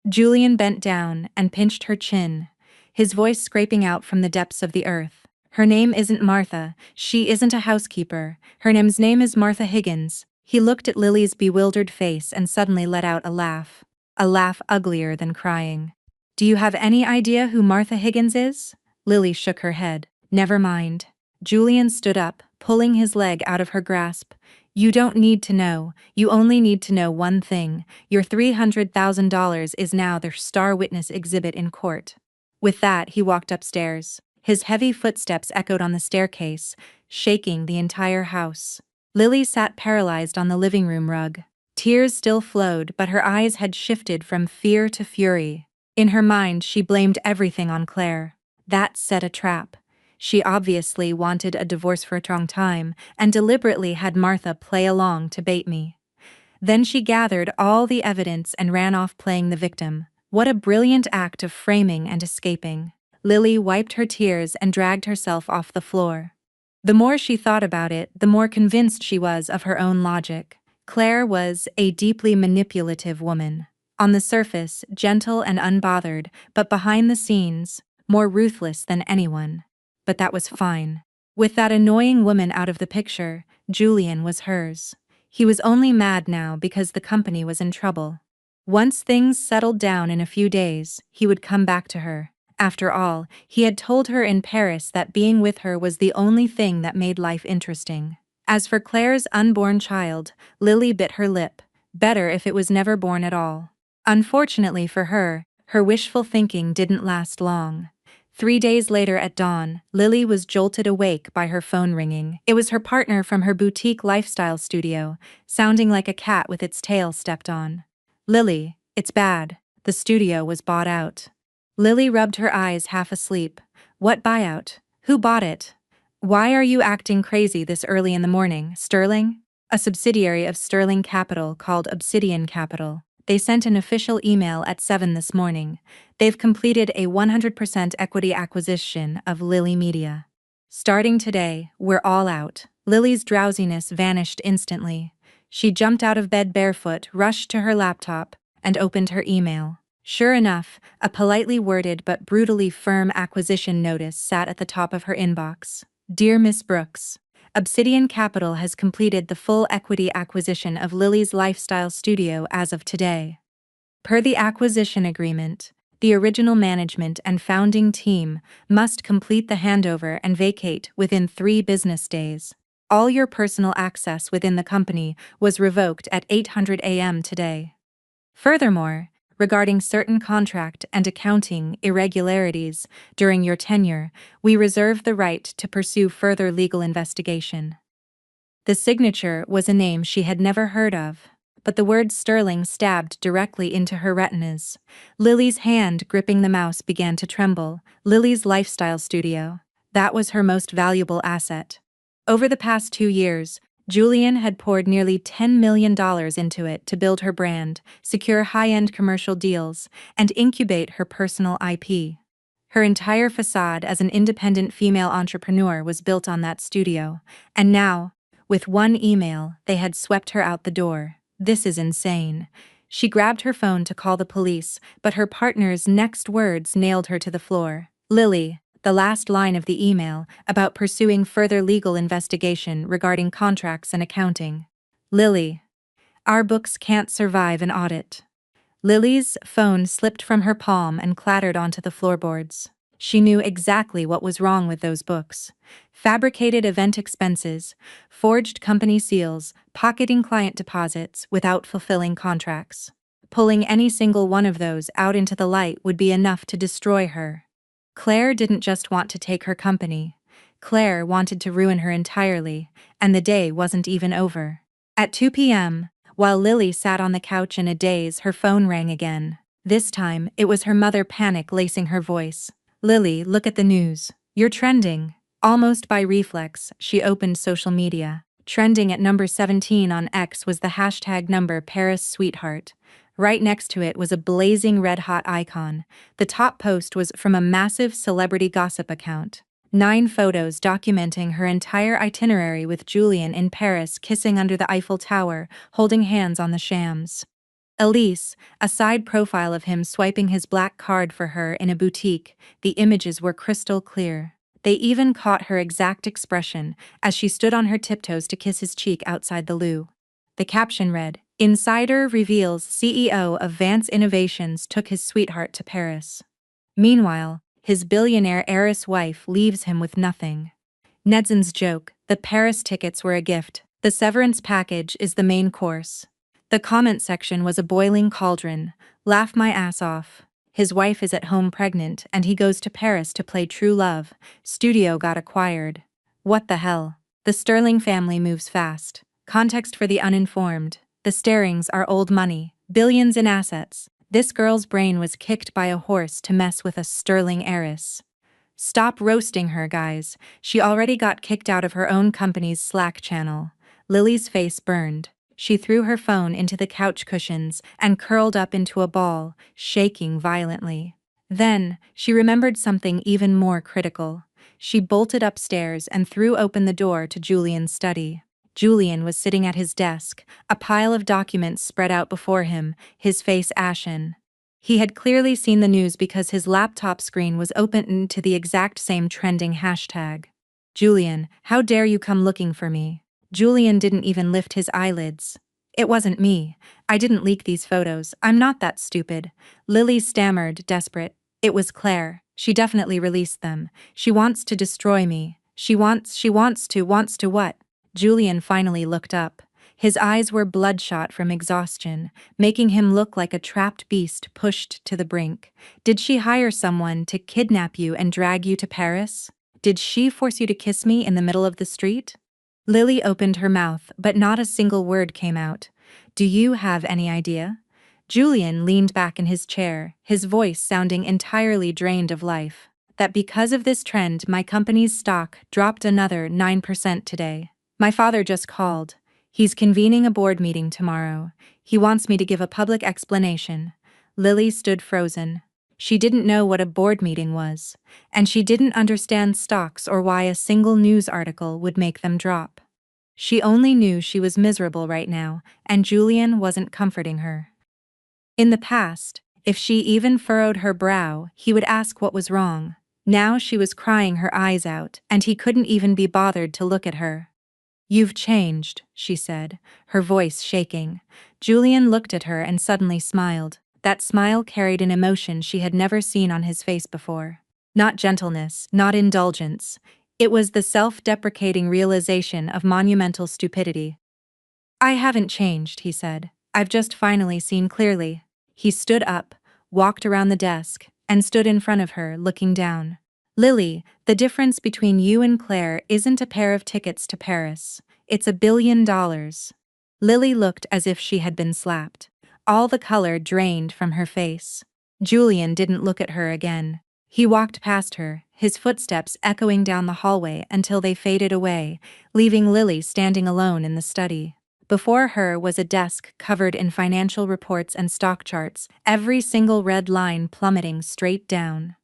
Julian bent down and pinched her chin, his voice scraping out from the depths of the earth. Her name isn't Martha. She isn't a housekeeper. Her name is Martha Higgins. He looked at Lily's bewildered face and suddenly let out a laugh uglier than crying. Do you have any idea who Martha Higgins is? Lily shook her head. Never mind. Julian stood up, pulling his leg out of her grasp. You don't need to know. You only need to know one thing. Your $300,000 is now the star witness exhibit in court. With that, he walked upstairs. His heavy footsteps echoed on the staircase, shaking the entire house. Lily sat paralyzed on the living room rug. Tears still flowed, but her eyes had shifted from fear to fury. In her mind, she blamed everything on Claire. That set a trap. She obviously wanted a divorce for a long time, and deliberately had Martha play along to bait me. Then she gathered all the evidence and ran off playing the victim. What a brilliant act of framing and escaping. Lily wiped her tears and dragged herself off the floor. The more she thought about it, the more convinced she was of her own logic. Claire was a deeply manipulative woman. On the surface, gentle and unbothered, but behind the scenes, more ruthless than anyone. But that was fine. With that annoying woman out of the picture, Julian was hers. He was only mad now because the company was in trouble. Once things settled down in a few days, he would come back to her. After all, he had told her in Paris that being with her was the only thing that made life interesting. As for Claire's unborn child, Lily bit her lip. Better if it was never born at all. Unfortunately for her, her wishful thinking didn't last long. 3 days later at dawn, Lily was jolted awake by her phone ringing. It was her partner from her boutique lifestyle studio, sounding like a cat with its tail stepped on. Lily, it's bad. The studio was bought out. Lily rubbed her eyes half asleep. What buyout? Who bought it? Why are you acting crazy this early in the morning, Sterling? A subsidiary of Sterling Capital called Obsidian Capital. They sent an official email at 7 this morning. They've completed a 100% equity acquisition of Lily Media. Starting today, we're all out. Lily's drowsiness vanished instantly. She jumped out of bed barefoot, rushed to her laptop, and opened her email. Sure enough, a politely worded but brutally firm acquisition notice sat at the top of her inbox. Dear Miss Brooks, Obsidian Capital has completed the full equity acquisition of Lily's lifestyle studio as of today. Per the acquisition agreement, the original management and founding team must complete the handover and vacate within 3 business days. All your personal access within the company was revoked at 8:00 a.m. today. Furthermore, regarding certain contract and accounting irregularities during your tenure, we reserve the right to pursue further legal investigation. The signature was a name she had never heard of, but the word Sterling stabbed directly into her retinas. Lily's hand gripping the mouse began to tremble. Lily's lifestyle studio. That was her most valuable asset. Over the past 2 years, Julian had poured nearly $10 million into it to build her brand, secure high-end commercial deals, and incubate her personal IP. Her entire facade as an independent female entrepreneur was built on that studio, and now, with one email, they had swept her out the door. This is insane. She grabbed her phone to call the police, but her partner's next words nailed her to the floor. Lily, the last line of the email, about pursuing further legal investigation regarding contracts and accounting. Lily, our books can't survive an audit. Lily's phone slipped from her palm and clattered onto the floorboards. She knew exactly what was wrong with those books. Fabricated event expenses, forged company seals, pocketing client deposits without fulfilling contracts. Pulling any single one of those out into the light would be enough to destroy her. Claire didn't just want to take her company. Claire wanted to ruin her entirely, and the day wasn't even over. At 2 p.m., while Lily sat on the couch in a daze, her phone rang again. This time, it was her mother, panic lacing her voice. Lily, look at the news. You're trending. Almost by reflex, she opened social media. Trending at number 17 on X was the hashtag number Paris Sweetheart. Right next to it was a blazing red-hot icon. The top post was from a massive celebrity gossip account. 9 photos documenting her entire itinerary with Julian in Paris, kissing under the Eiffel Tower, holding hands on the shams. Elise, a side profile of him swiping his black card for her in a boutique. The images were crystal clear. They even caught her exact expression as she stood on her tiptoes to kiss his cheek outside the loo. The caption read, "Insider reveals CEO of Vance Innovations took his sweetheart to Paris." Meanwhile, his billionaire heiress wife leaves him with nothing. Nedson's joke, the Paris tickets were a gift. The severance package is the main course. The comment section was a boiling cauldron. Laugh my ass off. His wife is at home pregnant and he goes to Paris to play True Love. Studio got acquired. What the hell? The Sterling family moves fast. Context for the uninformed. The Starings are old money, billions in assets. This girl's brain was kicked by a horse to mess with a Sterling heiress. Stop roasting her, guys. She already got kicked out of her own company's Slack channel. Lily's face burned. She threw her phone into the couch cushions and curled up into a ball, shaking violently. Then, she remembered something even more critical. She bolted upstairs and threw open the door to Julian's study. Julian was sitting at his desk, a pile of documents spread out before him, his face ashen. He had clearly seen the news because his laptop screen was opened to the exact same trending hashtag. "Julian, how dare you come looking for me?" Julian didn't even lift his eyelids. "It wasn't me. I didn't leak these photos. I'm not that stupid." Lily stammered, desperate. "It was Claire. She definitely released them. She wants to destroy me. She wants to what?" Julian finally looked up. His eyes were bloodshot from exhaustion, making him look like a trapped beast pushed to the brink. "Did she hire someone to kidnap you and drag you to Paris? Did she force you to kiss me in the middle of the street?" Lily opened her mouth, but not a single word came out. "Do you have any idea?" Julian leaned back in his chair, his voice sounding entirely drained of life. "That because of this trend, my company's stock dropped another 9% today. My father just called. He's convening a board meeting tomorrow. He wants me to give a public explanation." Lily stood frozen. She didn't know what a board meeting was, and she didn't understand stocks or why a single news article would make them drop. She only knew she was miserable right now, and Julian wasn't comforting her. In the past, if she even furrowed her brow, he would ask what was wrong. Now she was crying her eyes out, and he couldn't even be bothered to look at her. "You've changed," she said, her voice shaking. Julian looked at her and suddenly smiled. That smile carried an emotion she had never seen on his face before. Not gentleness, not indulgence. It was the self-deprecating realization of monumental stupidity. "I haven't changed," he said. "I've just finally seen clearly." He stood up, walked around the desk, and stood in front of her, looking down. "Lily, the difference between you and Claire isn't a pair of tickets to Paris. It's $1 billion. Lily looked as if she had been slapped. All the color drained from her face. Julian didn't look at her again. He walked past her, his footsteps echoing down the hallway until they faded away, leaving Lily standing alone in the study. Before her was a desk covered in financial reports and stock charts, every single red line plummeting straight down.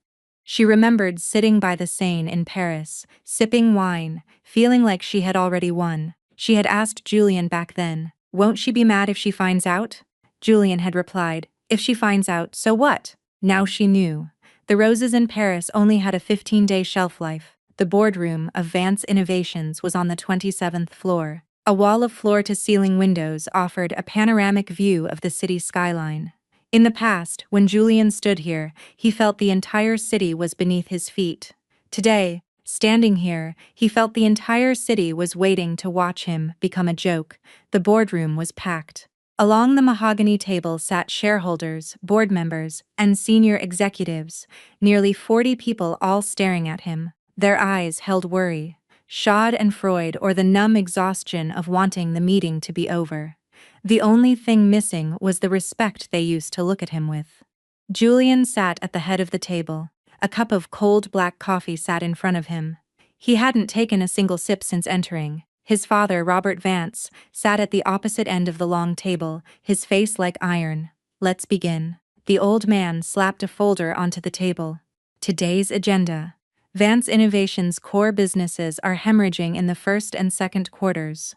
She remembered sitting by the Seine in Paris, sipping wine, feeling like she had already won. She had asked Julian back then, "Won't she be mad if she finds out?" Julian had replied, "If she finds out, so what?" Now she knew. The roses in Paris only had a 15-day shelf life. The boardroom of Vance Innovations was on the 27th floor. A wall of floor-to-ceiling windows offered a panoramic view of the city skyline. In the past, when Julian stood here, he felt the entire city was beneath his feet. Today, standing here, he felt the entire city was waiting to watch him become a joke. The boardroom was packed. Along the mahogany table sat shareholders, board members, and senior executives, nearly 40 people all staring at him. Their eyes held worry, schadenfreude, or the numb exhaustion of wanting the meeting to be over. The only thing missing was the respect they used to look at him with. Julian sat at the head of the table. A cup of cold black coffee sat in front of him. He hadn't taken a single sip since entering. His father, Robert Vance, sat at the opposite end of the long table, his face like iron. "Let's begin." The old man slapped a folder onto the table. Today's agenda. Vance Innovations' core businesses are hemorrhaging in the first and second quarters.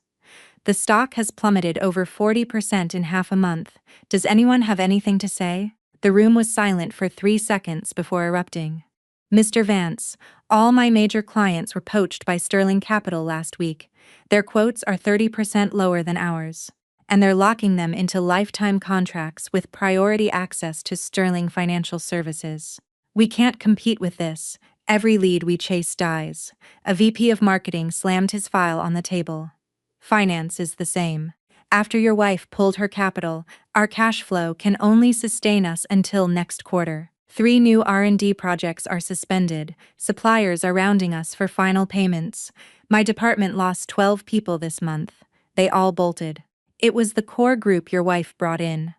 The stock has plummeted over 40% in half a month. Does anyone have anything to say? The room was silent for 3 seconds before erupting. "Mr. Vance, all my major clients were poached by Sterling Capital last week. Their quotes are 30% lower than ours. And they're locking them into lifetime contracts with priority access to Sterling Financial Services. We can't compete with this. Every lead we chase dies." A VP of marketing slammed his file on the table. "Finance is the same. After your wife pulled her capital, our cash flow can only sustain us until next quarter. 3 new R&D projects are suspended. Suppliers are rounding us for final payments. My department lost 12 people this month. They all bolted. It was the core group your wife brought in.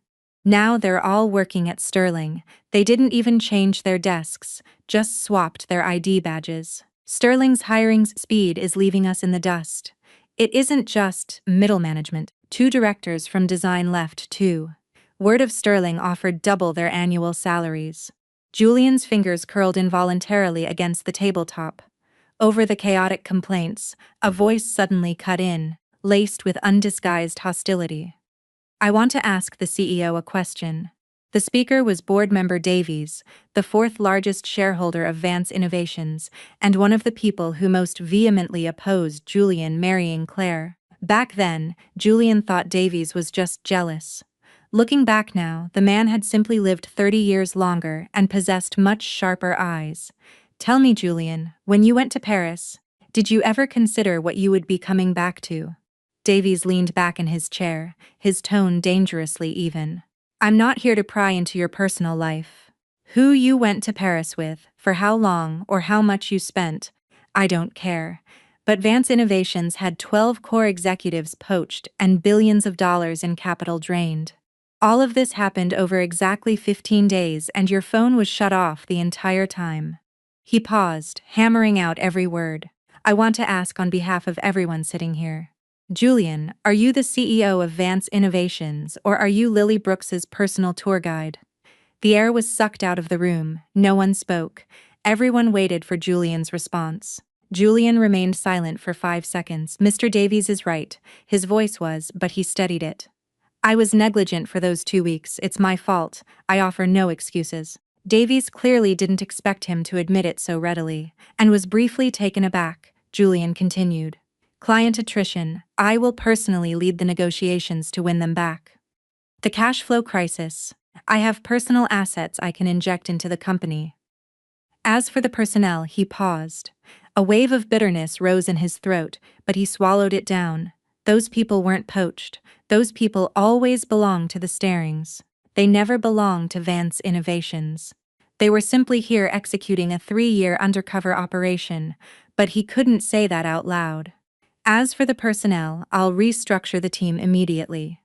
Now they're all working at Sterling. They didn't even change their desks, just swapped their ID badges. Sterling's hiring speed is leaving us in the dust. It isn't just middle management. 2 directors from design left too. Word of Sterling offered double their annual salaries." Julian's fingers curled involuntarily against the tabletop. Over the chaotic complaints, a voice suddenly cut in, laced with undisguised hostility. "I want to ask the CEO a question." The speaker was board member Davies, the 4th largest shareholder of Vance Innovations, and one of the people who most vehemently opposed Julian marrying Claire. Back then, Julian thought Davies was just jealous. Looking back now, the man had simply lived 30 years longer and possessed much sharper eyes. "Tell me, Julian, when you went to Paris, did you ever consider what you would be coming back to?" Davies leaned back in his chair, his tone dangerously even. "I'm not here to pry into your personal life. Who you went to Paris with, for how long or how much you spent, I don't care. But Vance Innovations had 12 core executives poached and billions of dollars in capital drained. All of this happened over exactly 15 days and your phone was shut off the entire time." He paused, hammering out every word. "I want to ask on behalf of everyone sitting here. Julian, are you the CEO of Vance Innovations or are you Lily Brooks's personal tour guide?" The air was sucked out of the room, no one spoke. Everyone waited for Julian's response. Julian remained silent for 5 seconds. Mr. Davies is right, his voice was, but he steadied it. I was negligent for those 2 weeks, it's my fault, I offer no excuses. Davies clearly didn't expect him to admit it so readily, and was briefly taken aback. Julian continued. Client attrition, I will personally lead the negotiations to win them back. The cash flow crisis, I have personal assets I can inject into the company. As for the personnel, he paused. A wave of bitterness rose in his throat, but he swallowed it down. Those people weren't poached. Those people always belonged to the Starings. They never belonged to Vance Innovations. They were simply here executing a 3-year undercover operation, but he couldn't say that out loud. As for the personnel, I'll restructure the team immediately.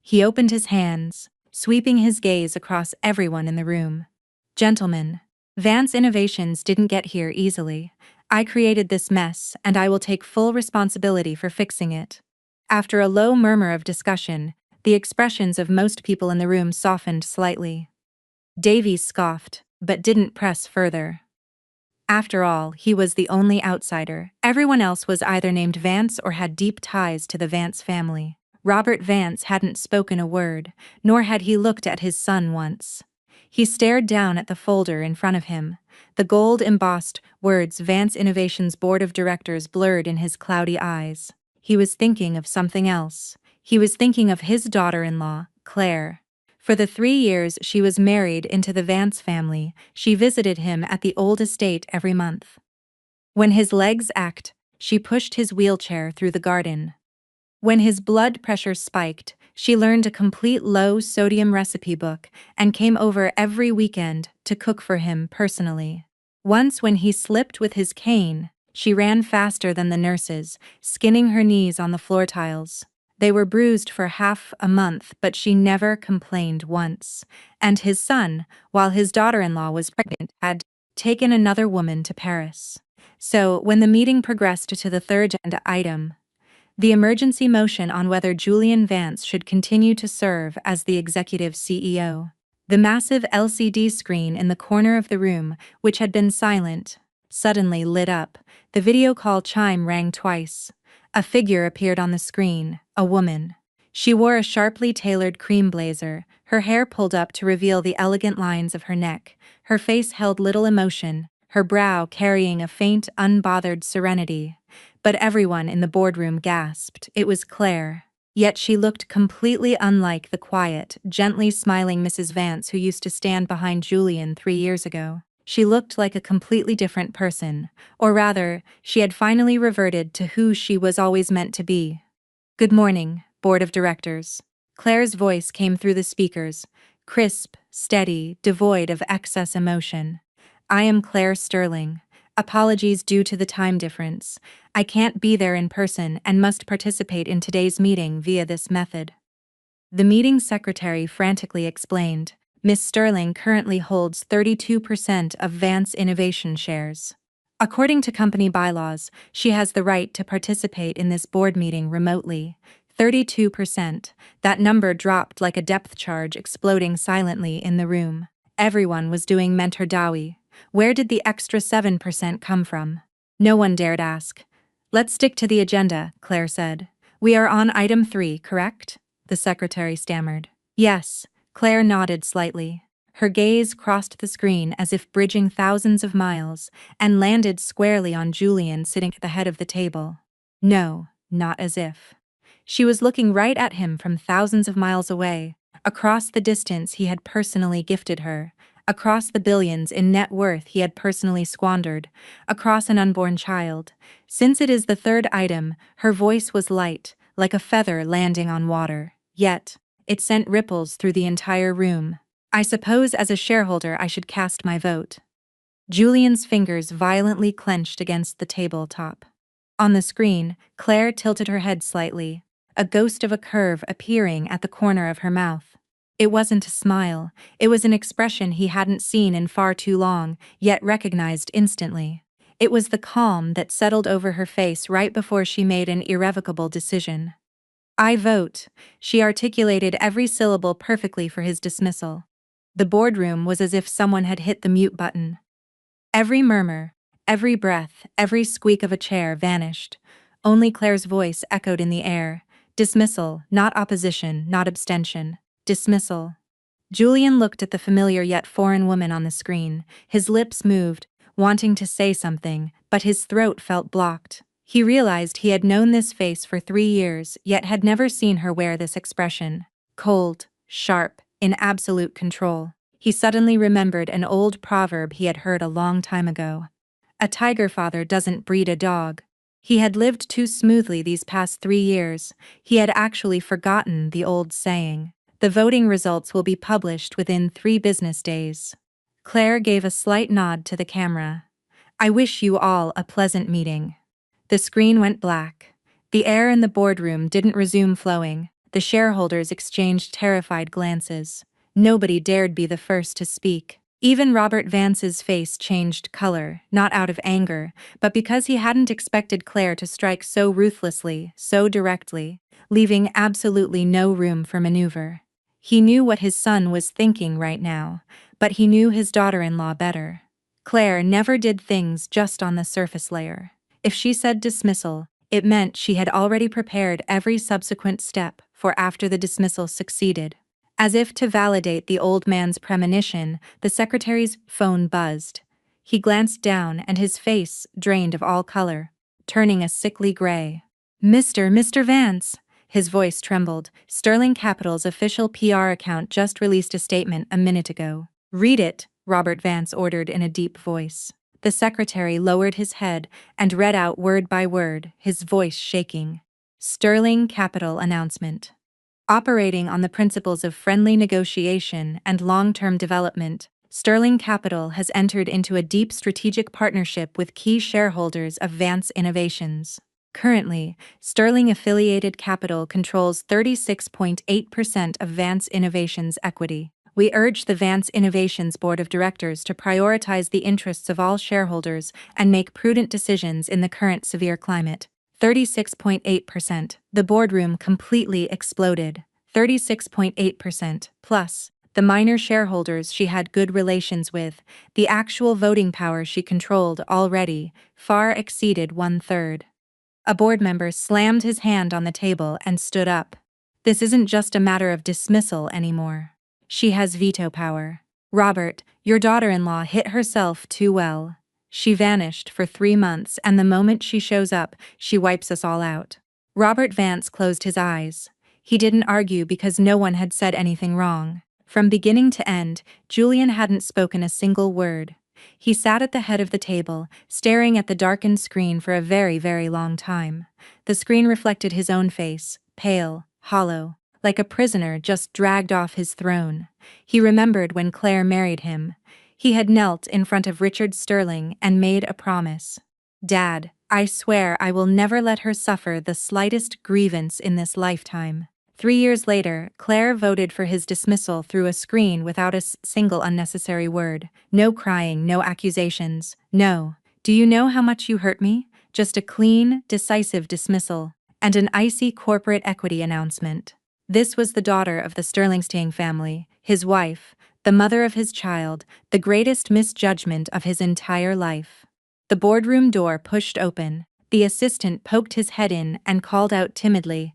He opened his hands, sweeping his gaze across everyone in the room. Gentlemen, Vance Innovations didn't get here easily. I created this mess, and I will take full responsibility for fixing it. After a low murmur of discussion, the expressions of most people in the room softened slightly. Davies scoffed, but didn't press further. After all, he was the only outsider. Everyone else was either named Vance or had deep ties to the Vance family. Robert Vance hadn't spoken a word, nor had he looked at his son once. He stared down at the folder in front of him. The gold-embossed words Vance Innovations Board of Directors blurred in his cloudy eyes. He was thinking of something else. He was thinking of his daughter-in-law, Claire. For the 3 years she was married into the Vance family, she visited him at the old estate every month. When his legs ached, she pushed his wheelchair through the garden. When his blood pressure spiked, she learned a complete low-sodium recipe book and came over every weekend to cook for him personally. Once when he slipped with his cane, she ran faster than the nurses, skinning her knees on the floor tiles. They were bruised for half a month, but she never complained once. And his son, while his daughter-in-law was pregnant, had taken another woman to Paris. So, when the meeting progressed to the third agenda item, the emergency motion on whether Julian Vance should continue to serve as the executive CEO. The massive LCD screen in the corner of the room, which had been silent, suddenly lit up. The video call chime rang twice. A figure appeared on the screen, a woman. She wore a sharply tailored cream blazer, her hair pulled up to reveal the elegant lines of her neck. Her face held little emotion, her brow carrying a faint, unbothered serenity. But everyone in the boardroom gasped. It was Claire. Yet she looked completely unlike the quiet, gently smiling Mrs. Vance who used to stand behind Julian 3 years ago. She looked like a completely different person, or rather, she had finally reverted to who she was always meant to be. Good morning, Board of Directors. Claire's voice came through the speakers, crisp, steady, devoid of excess emotion. I am Claire Sterling. Apologies due to the time difference. I can't be there in person and must participate in today's meeting via this method. The meeting secretary frantically explained, Miss Sterling currently holds 32% of Vance Innovation shares. According to company bylaws, she has the right to participate in this board meeting remotely. 32%. That number dropped like a depth charge exploding silently in the room. Everyone was doing mentor Dowie. Where did the extra 7% come from? No one dared ask. Let's stick to the agenda, Claire said. We are on item 3, correct? The secretary stammered. Yes, Claire nodded slightly. Her gaze crossed the screen as if bridging thousands of miles, and landed squarely on Julian sitting at the head of the table. No, not as if. She was looking right at him from thousands of miles away, across the distance he had personally gifted her, across the billions in net worth he had personally squandered, across an unborn child. Since it is the third item, her voice was light, like a feather landing on water. Yet, it sent ripples through the entire room. I suppose as a shareholder I should cast my vote. Julian's fingers violently clenched against the tabletop. On the screen, Claire tilted her head slightly, a ghost of a curve appearing at the corner of her mouth. It wasn't a smile, it was an expression he hadn't seen in far too long, yet recognized instantly. It was the calm that settled over her face right before she made an irrevocable decision. I vote. She articulated every syllable perfectly for his dismissal. The boardroom was as if someone had hit the mute button. Every murmur, Every breath, every squeak of a chair vanished. Only Claire's voice echoed in the air. Dismissal, not opposition, not abstention. Dismissal. Julian looked at the familiar yet foreign woman on the screen. His lips moved, wanting to say something, but his throat felt blocked. He realized he had known this face for 3 years, yet had never seen her wear this expression. Cold, sharp, in absolute control. He suddenly remembered an old proverb he had heard a long time ago. A tiger father doesn't breed a dog. He had lived too smoothly these past 3 years. He had actually forgotten the old saying. The voting results will be published within 3 business days. Claire gave a slight nod to the camera. I wish you all a pleasant meeting. The screen went black. The air in the boardroom didn't resume flowing. The shareholders exchanged terrified glances. Nobody dared be the first to speak. Even Robert Vance's face changed color, not out of anger, but because he hadn't expected Claire to strike so ruthlessly, so directly, leaving absolutely no room for maneuver. He knew what his son was thinking right now, but he knew his daughter-in-law better. Claire never did things just on the surface layer. If she said dismissal, it meant she had already prepared every subsequent step for after the dismissal succeeded. As if to validate the old man's premonition, the secretary's phone buzzed. He glanced down and his face drained of all color, turning a sickly gray. Mr. Vance! His voice trembled. Sterling Capital's official PR account just released a statement a minute ago. Read it, Robert Vance ordered in a deep voice. The secretary lowered his head and read out word by word, his voice shaking. Sterling Capital announcement. Operating on the principles of friendly negotiation and long-term development, Sterling Capital has entered into a deep strategic partnership with key shareholders of Vance Innovations. Currently, Sterling-affiliated capital controls 36.8% of Vance Innovations' equity. We urge the Vance Innovations Board of Directors to prioritize the interests of all shareholders and make prudent decisions in the current severe climate. 36.8%. The boardroom completely exploded. 36.8%. Plus, the minor shareholders she had good relations with, the actual voting power she controlled already, far exceeded 1/3. A board member slammed his hand on the table and stood up. This isn't just a matter of dismissal anymore. She has veto power. Robert, your daughter-in-law hit herself too well. She vanished for 3 months, and the moment she shows up, she wipes us all out. Robert Vance closed his eyes. He didn't argue because no one had said anything wrong. From beginning to end, Julian hadn't spoken a single word. He sat at the head of the table, staring at the darkened screen for a very, very long time. The screen reflected his own face, pale, hollow, like a prisoner just dragged off his throne. He remembered when Claire married him. He had knelt in front of Richard Sterling and made a promise. Dad, I swear I will never let her suffer the slightest grievance in this lifetime. 3 years later, Claire voted for his dismissal through a screen without a single unnecessary word. No crying, no accusations. No. Do you know how much you hurt me? Just a clean, decisive dismissal. And an icy corporate equity announcement. This was the daughter of the Sterlingstein family, his wife, the mother of his child, the greatest misjudgment of his entire life. The boardroom door pushed open. The assistant poked his head in and called out timidly,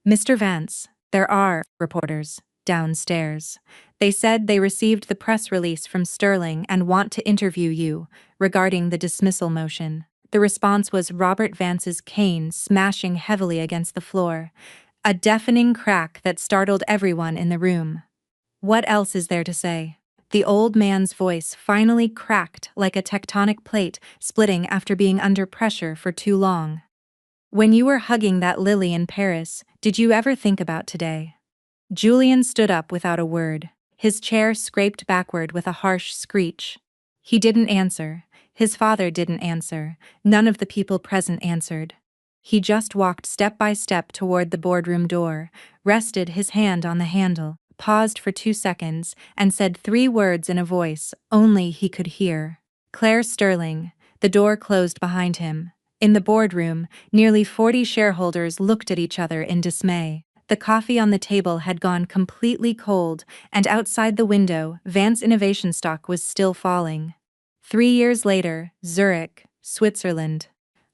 Mr. Vance, there are reporters downstairs. They said they received the press release from Sterling and want to interview you regarding the dismissal motion. The response was Robert Vance's cane smashing heavily against the floor, a deafening crack that startled everyone in the room. What else is there to say? The old man's voice finally cracked like a tectonic plate splitting after being under pressure for too long. When you were hugging that lily in Paris, did you ever think about today? Julian stood up without a word. His chair scraped backward with a harsh screech. He didn't answer. His father didn't answer. None of the people present answered. He just walked step by step toward the boardroom door, rested his hand on the handle, paused for 2 seconds, and said 3 words in a voice only he could hear. Claire Sterling. The door closed behind him. In the boardroom, nearly 40 shareholders looked at each other in dismay. The coffee on the table had gone completely cold, and outside the window, Vance Innovation stock was still falling. 3 years later, Zurich, Switzerland.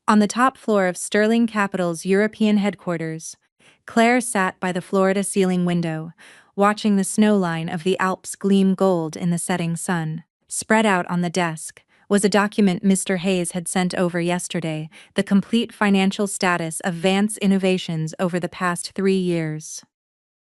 On the top floor of Sterling Capital's European headquarters, Claire sat by the floor-to-ceiling window, watching the snow line of the Alps gleam gold in the setting sun. Spread out on the desk was a document Mr. Hayes had sent over yesterday, the complete financial status of Vance Innovations over the past 3 years.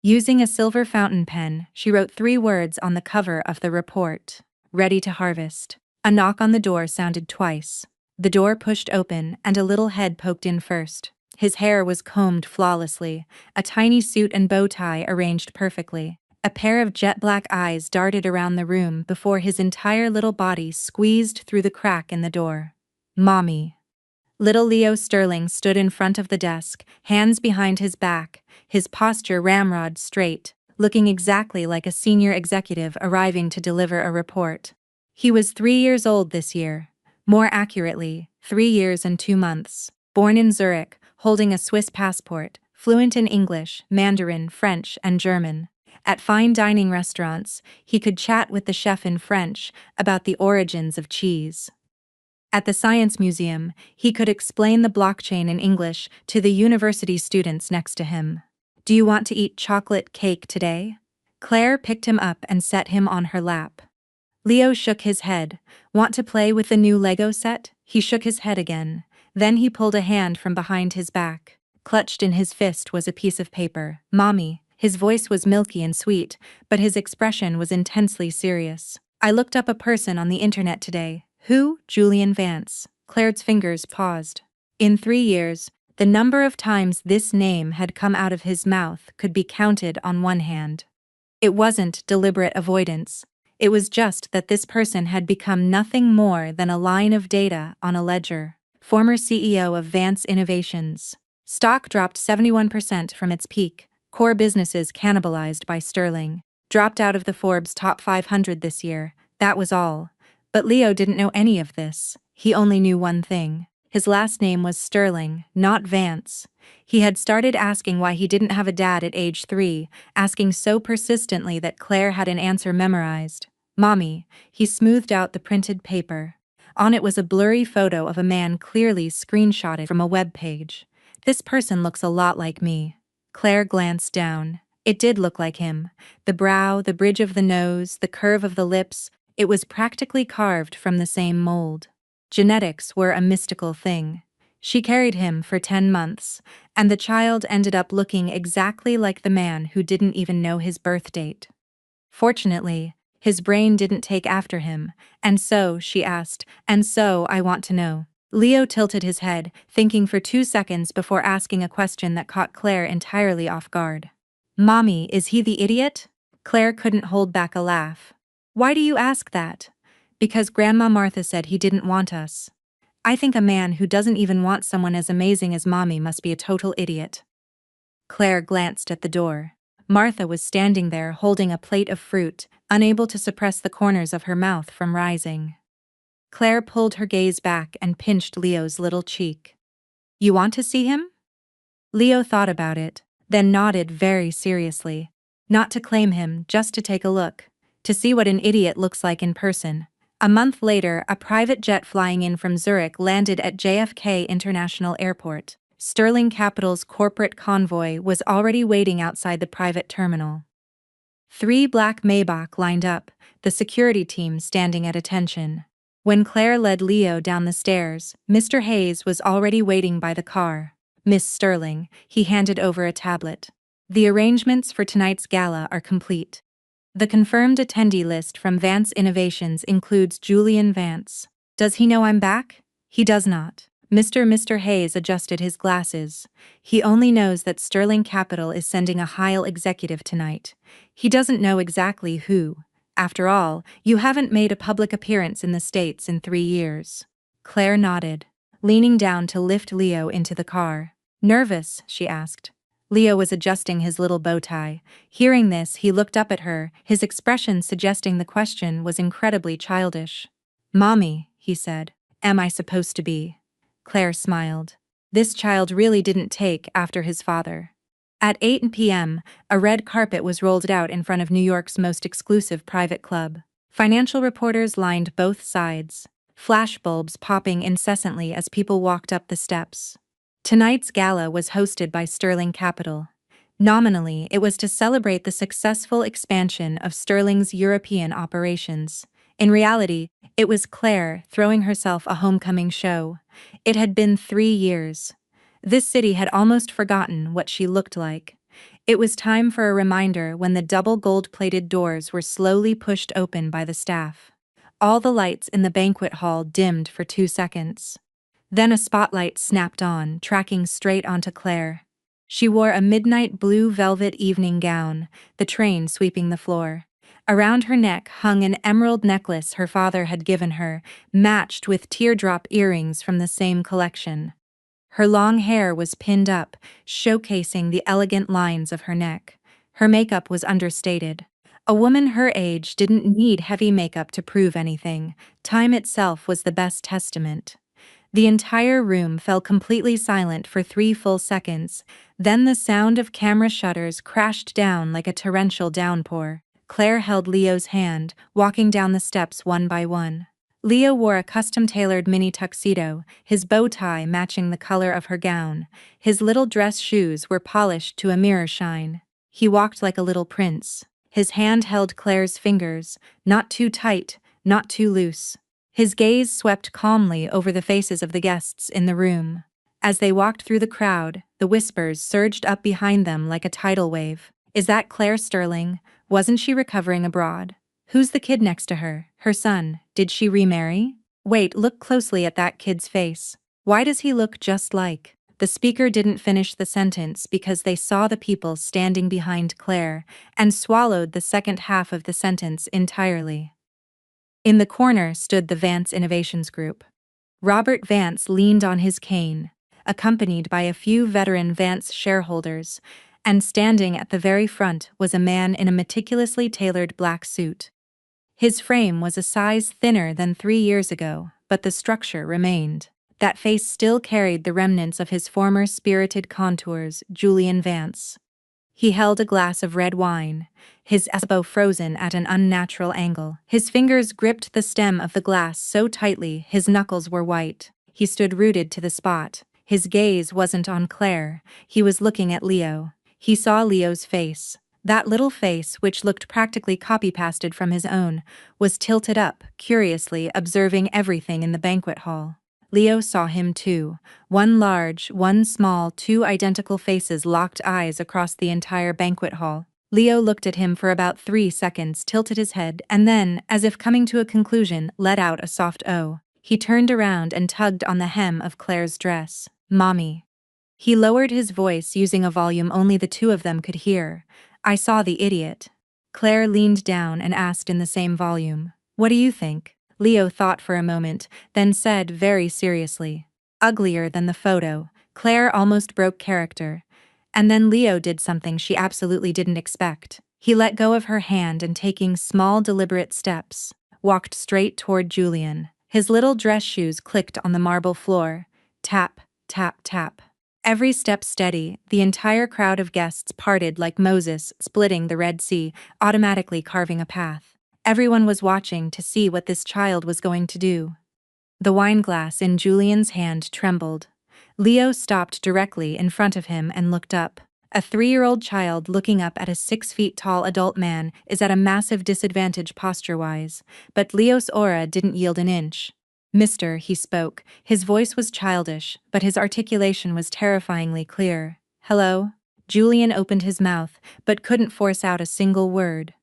Using a silver fountain pen, she wrote 3 words on the cover of the report: ready to harvest. A knock on the door sounded twice. The door pushed open and a little head poked in first. His hair was combed flawlessly, a tiny suit and bow tie arranged perfectly. A pair of jet-black eyes darted around the room before his entire little body squeezed through the crack in the door. Mommy. Little Leo Sterling stood in front of the desk, hands behind his back, his posture ramrod straight, looking exactly like a senior executive arriving to deliver a report. He was 3 years old this year. More accurately, 3 years and 2 months. Born in Zurich, holding a Swiss passport, fluent in English, Mandarin, French, and German. At fine dining restaurants, he could chat with the chef in French about the origins of cheese. At the Science Museum, he could explain the blockchain in English to the university students next to him. Do you want to eat chocolate cake today? Claire picked him up and set him on her lap. Leo shook his head. Want to play with the new Lego set? He shook his head again. Then he pulled a hand from behind his back. Clutched in his fist was a piece of paper. Mommy. His voice was milky and sweet, but his expression was intensely serious. I looked up a person on the internet today. Who? Julian Vance. Claire's fingers paused. In 3 years, the number of times this name had come out of his mouth could be counted on one hand. It wasn't deliberate avoidance. It was just that this person had become nothing more than a line of data on a ledger. Former CEO of Vance Innovations. Stock dropped 71% from its peak. Core businesses cannibalized by Sterling. Dropped out of the Forbes top 500 this year. That was all. But Leo didn't know any of this. He only knew one thing. His last name was Sterling, not Vance. He had started asking why he didn't have a dad at age 3, asking so persistently that Claire had an answer memorized. Mommy. He smoothed out the printed paper. On it was a blurry photo of a man clearly screenshotted from a web page. This person looks a lot like me. Claire glanced down. It did look like him. The brow, the bridge of the nose, the curve of the lips, it was practically carved from the same mold. Genetics were a mystical thing. She carried him for 10 months, and the child ended up looking exactly like the man who didn't even know his birth date. Fortunately, his brain didn't take after him, and so, she asked, and so I want to know. Leo tilted his head, thinking for 2 seconds before asking a question that caught Claire entirely off guard. Mommy, is he the idiot? Claire couldn't hold back a laugh. Why do you ask that? Because Grandma Martha said he didn't want us. I think a man who doesn't even want someone as amazing as Mommy must be a total idiot. Claire glanced at the door. Martha was standing there holding a plate of fruit, unable to suppress the corners of her mouth from rising. Claire pulled her gaze back and pinched Leo's little cheek. You want to see him? Leo thought about it, then nodded very seriously. Not to claim him, just to take a look. To see what an idiot looks like in person. A month later, a private jet flying in from Zurich landed at JFK International Airport. Sterling Capital's corporate convoy was already waiting outside the private terminal. 3 black Maybach lined up, the security team standing at attention. When Claire led Leo down the stairs, Mr. Hayes was already waiting by the car. Miss Sterling, he handed over a tablet. The arrangements for tonight's gala are complete. The confirmed attendee list from Vance Innovations includes Julian Vance. Does he know I'm back? He does not. Mr. Hayes adjusted his glasses. He only knows that Sterling Capital is sending a high executive tonight. He doesn't know exactly who. After all, you haven't made a public appearance in the States in 3 years. Claire nodded, leaning down to lift Leo into the car. Nervous? She asked. Leo was adjusting his little bow tie. Hearing this, he looked up at her, his expression suggesting the question was incredibly childish. Mommy, he said, am I supposed to be? Claire smiled. This child really didn't take after his father. At 8 p.m., a red carpet was rolled out in front of New York's most exclusive private club. Financial reporters lined both sides. flashbulbs popping incessantly as people walked up the steps. Tonight's gala was hosted by Sterling Capital. Nominally, it was to celebrate the successful expansion of Sterling's European operations. In reality, it was Claire throwing herself a homecoming show. It had been 3 years. This city had almost forgotten what she looked like. It was time for a reminder when the double gold-plated doors were slowly pushed open by the staff. All the lights in the banquet hall dimmed for 2 seconds. Then a spotlight snapped on, tracking straight onto Claire. She wore a midnight blue velvet evening gown, the train sweeping the floor. Around her neck hung an emerald necklace her father had given her, matched with teardrop earrings from the same collection. Her long hair was pinned up, showcasing the elegant lines of her neck. Her makeup was understated. A woman her age didn't need heavy makeup to prove anything. Time itself was the best testament. The entire room fell completely silent for 3 full seconds. Then the sound of camera shutters crashed down like a torrential downpour. Claire held Leo's hand, walking down the steps one by one. Leo wore a custom-tailored mini tuxedo, his bow tie matching the color of her gown. His little dress shoes were polished to a mirror shine. He walked like a little prince. His hand held Claire's fingers, not too tight, not too loose. His gaze swept calmly over the faces of the guests in the room. As they walked through the crowd, the whispers surged up behind them like a tidal wave. Is that Claire Sterling? Wasn't she recovering abroad? Who's the kid next to her? Her son. Did she remarry? Wait, look closely at that kid's face. Why does he look just like? The speaker didn't finish the sentence because they saw the people standing behind Claire and swallowed the second half of the sentence entirely. In the corner stood the Vance Innovations Group. Robert Vance leaned on his cane, accompanied by a few veteran Vance shareholders, and standing at the very front was a man in a meticulously tailored black suit. His frame was a size thinner than 3 years ago, but the structure remained. That face still carried the remnants of his former spirited contours, Julian Vance. He held a glass of red wine, his elbow frozen at an unnatural angle. His fingers gripped the stem of the glass so tightly his knuckles were white. He stood rooted to the spot. His gaze wasn't on Claire, he was looking at Leo. He saw Leo's face. That little face, which looked practically copy-pasted from his own, was tilted up, curiously observing everything in the banquet hall. Leo saw him too. One large, one small, 2 identical faces locked eyes across the entire banquet hall. Leo looked at him for about 3 seconds, tilted his head, and then, as if coming to a conclusion, let out a soft "oh." He turned around and tugged on the hem of Claire's dress. "Mommy." He lowered his voice using a volume only the two of them could hear. "I saw the idiot." Claire leaned down and asked in the same volume, "What do you think?" Leo thought for a moment, then said very seriously, "Uglier than the photo." Claire almost broke character. And then Leo did something she absolutely didn't expect. He let go of her hand and, taking small, deliberate steps, walked straight toward Julian. His little dress shoes clicked on the marble floor. Tap, tap, tap. Every step steady, the entire crowd of guests parted like Moses splitting the Red Sea, automatically carving a path. Everyone was watching to see what this child was going to do. The wine glass in Julian's hand trembled. Leo stopped directly in front of him and looked up. A 3-year-old child looking up at a 6-feet-tall adult man is at a massive disadvantage posture-wise, but Leo's aura didn't yield an inch. "Mister," he spoke. His voice was childish, but his articulation was terrifyingly clear. "Hello?" Julian opened his mouth, but couldn't force out a single word.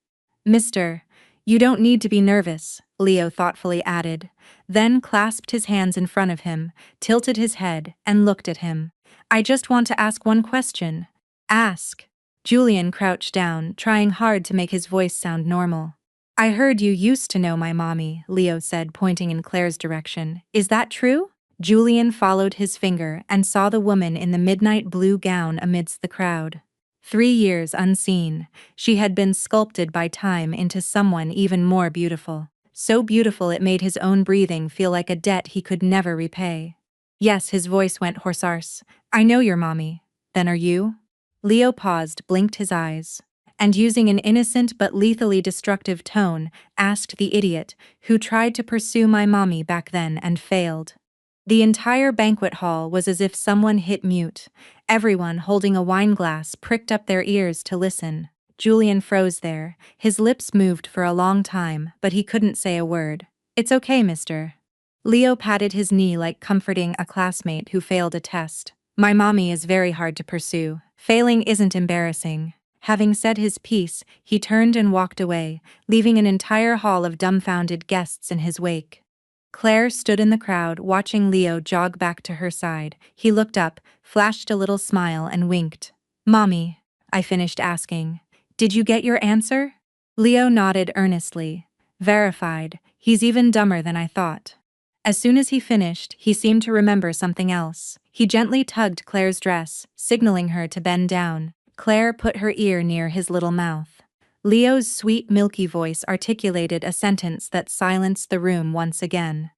"Mister, you don't need to be nervous," Leo thoughtfully added, then clasped his hands in front of him, tilted his head, and looked at him. "I just want to ask one question." "Ask." Julian crouched down, trying hard to make his voice sound normal. "I heard you used to know my mommy," Leo said, pointing in Claire's direction. "Is that true?" Julian followed his finger and saw the woman in the midnight blue gown amidst the crowd. 3 years unseen, she had been sculpted by time into someone even more beautiful. So beautiful it made his own breathing feel like a debt he could never repay. "Yes," his voice went hoarse. "I know your mommy. Then are you?" Leo paused, blinked his eyes. and using an innocent but lethally destructive tone, asked the idiot, who tried to pursue my mommy back then and failed. The entire banquet hall was as if someone hit mute. Everyone holding a wine glass pricked up their ears to listen. Julian froze there. His lips moved for a long time, but he couldn't say a word. "It's okay, mister." Leo patted his knee like comforting a classmate who failed a test. "My mommy is very hard to pursue. Failing isn't embarrassing." Having said his piece, he turned and walked away, leaving an entire hall of dumbfounded guests in his wake. Claire stood in the crowd watching Leo jog back to her side. He looked up, flashed a little smile and winked. "Mommy," I finished asking, "did you get your answer?" Leo nodded earnestly. "Verified. He's even dumber than I thought." As soon as he finished, he seemed to remember something else. He gently tugged Claire's dress, signaling her to bend down. Claire put her ear near his little mouth. Leo's sweet, milky voice articulated a sentence that silenced the room once again.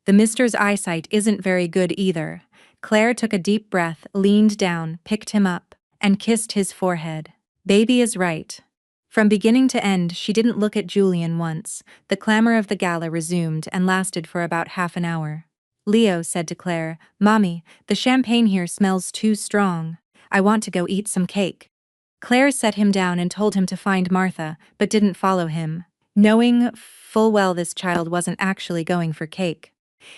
"The mister's eyesight isn't very good either." Claire took a deep breath, leaned down, picked him up, and kissed his forehead. "Baby is right." From beginning to end, she didn't look at Julian once. The clamor of the gala resumed and lasted for about half an hour. Leo said to Claire, "Mommy, the champagne here smells too strong. I want to go eat some cake." Claire set him down and told him to find Martha, but didn't follow him, knowing full well this child wasn't actually going for cake.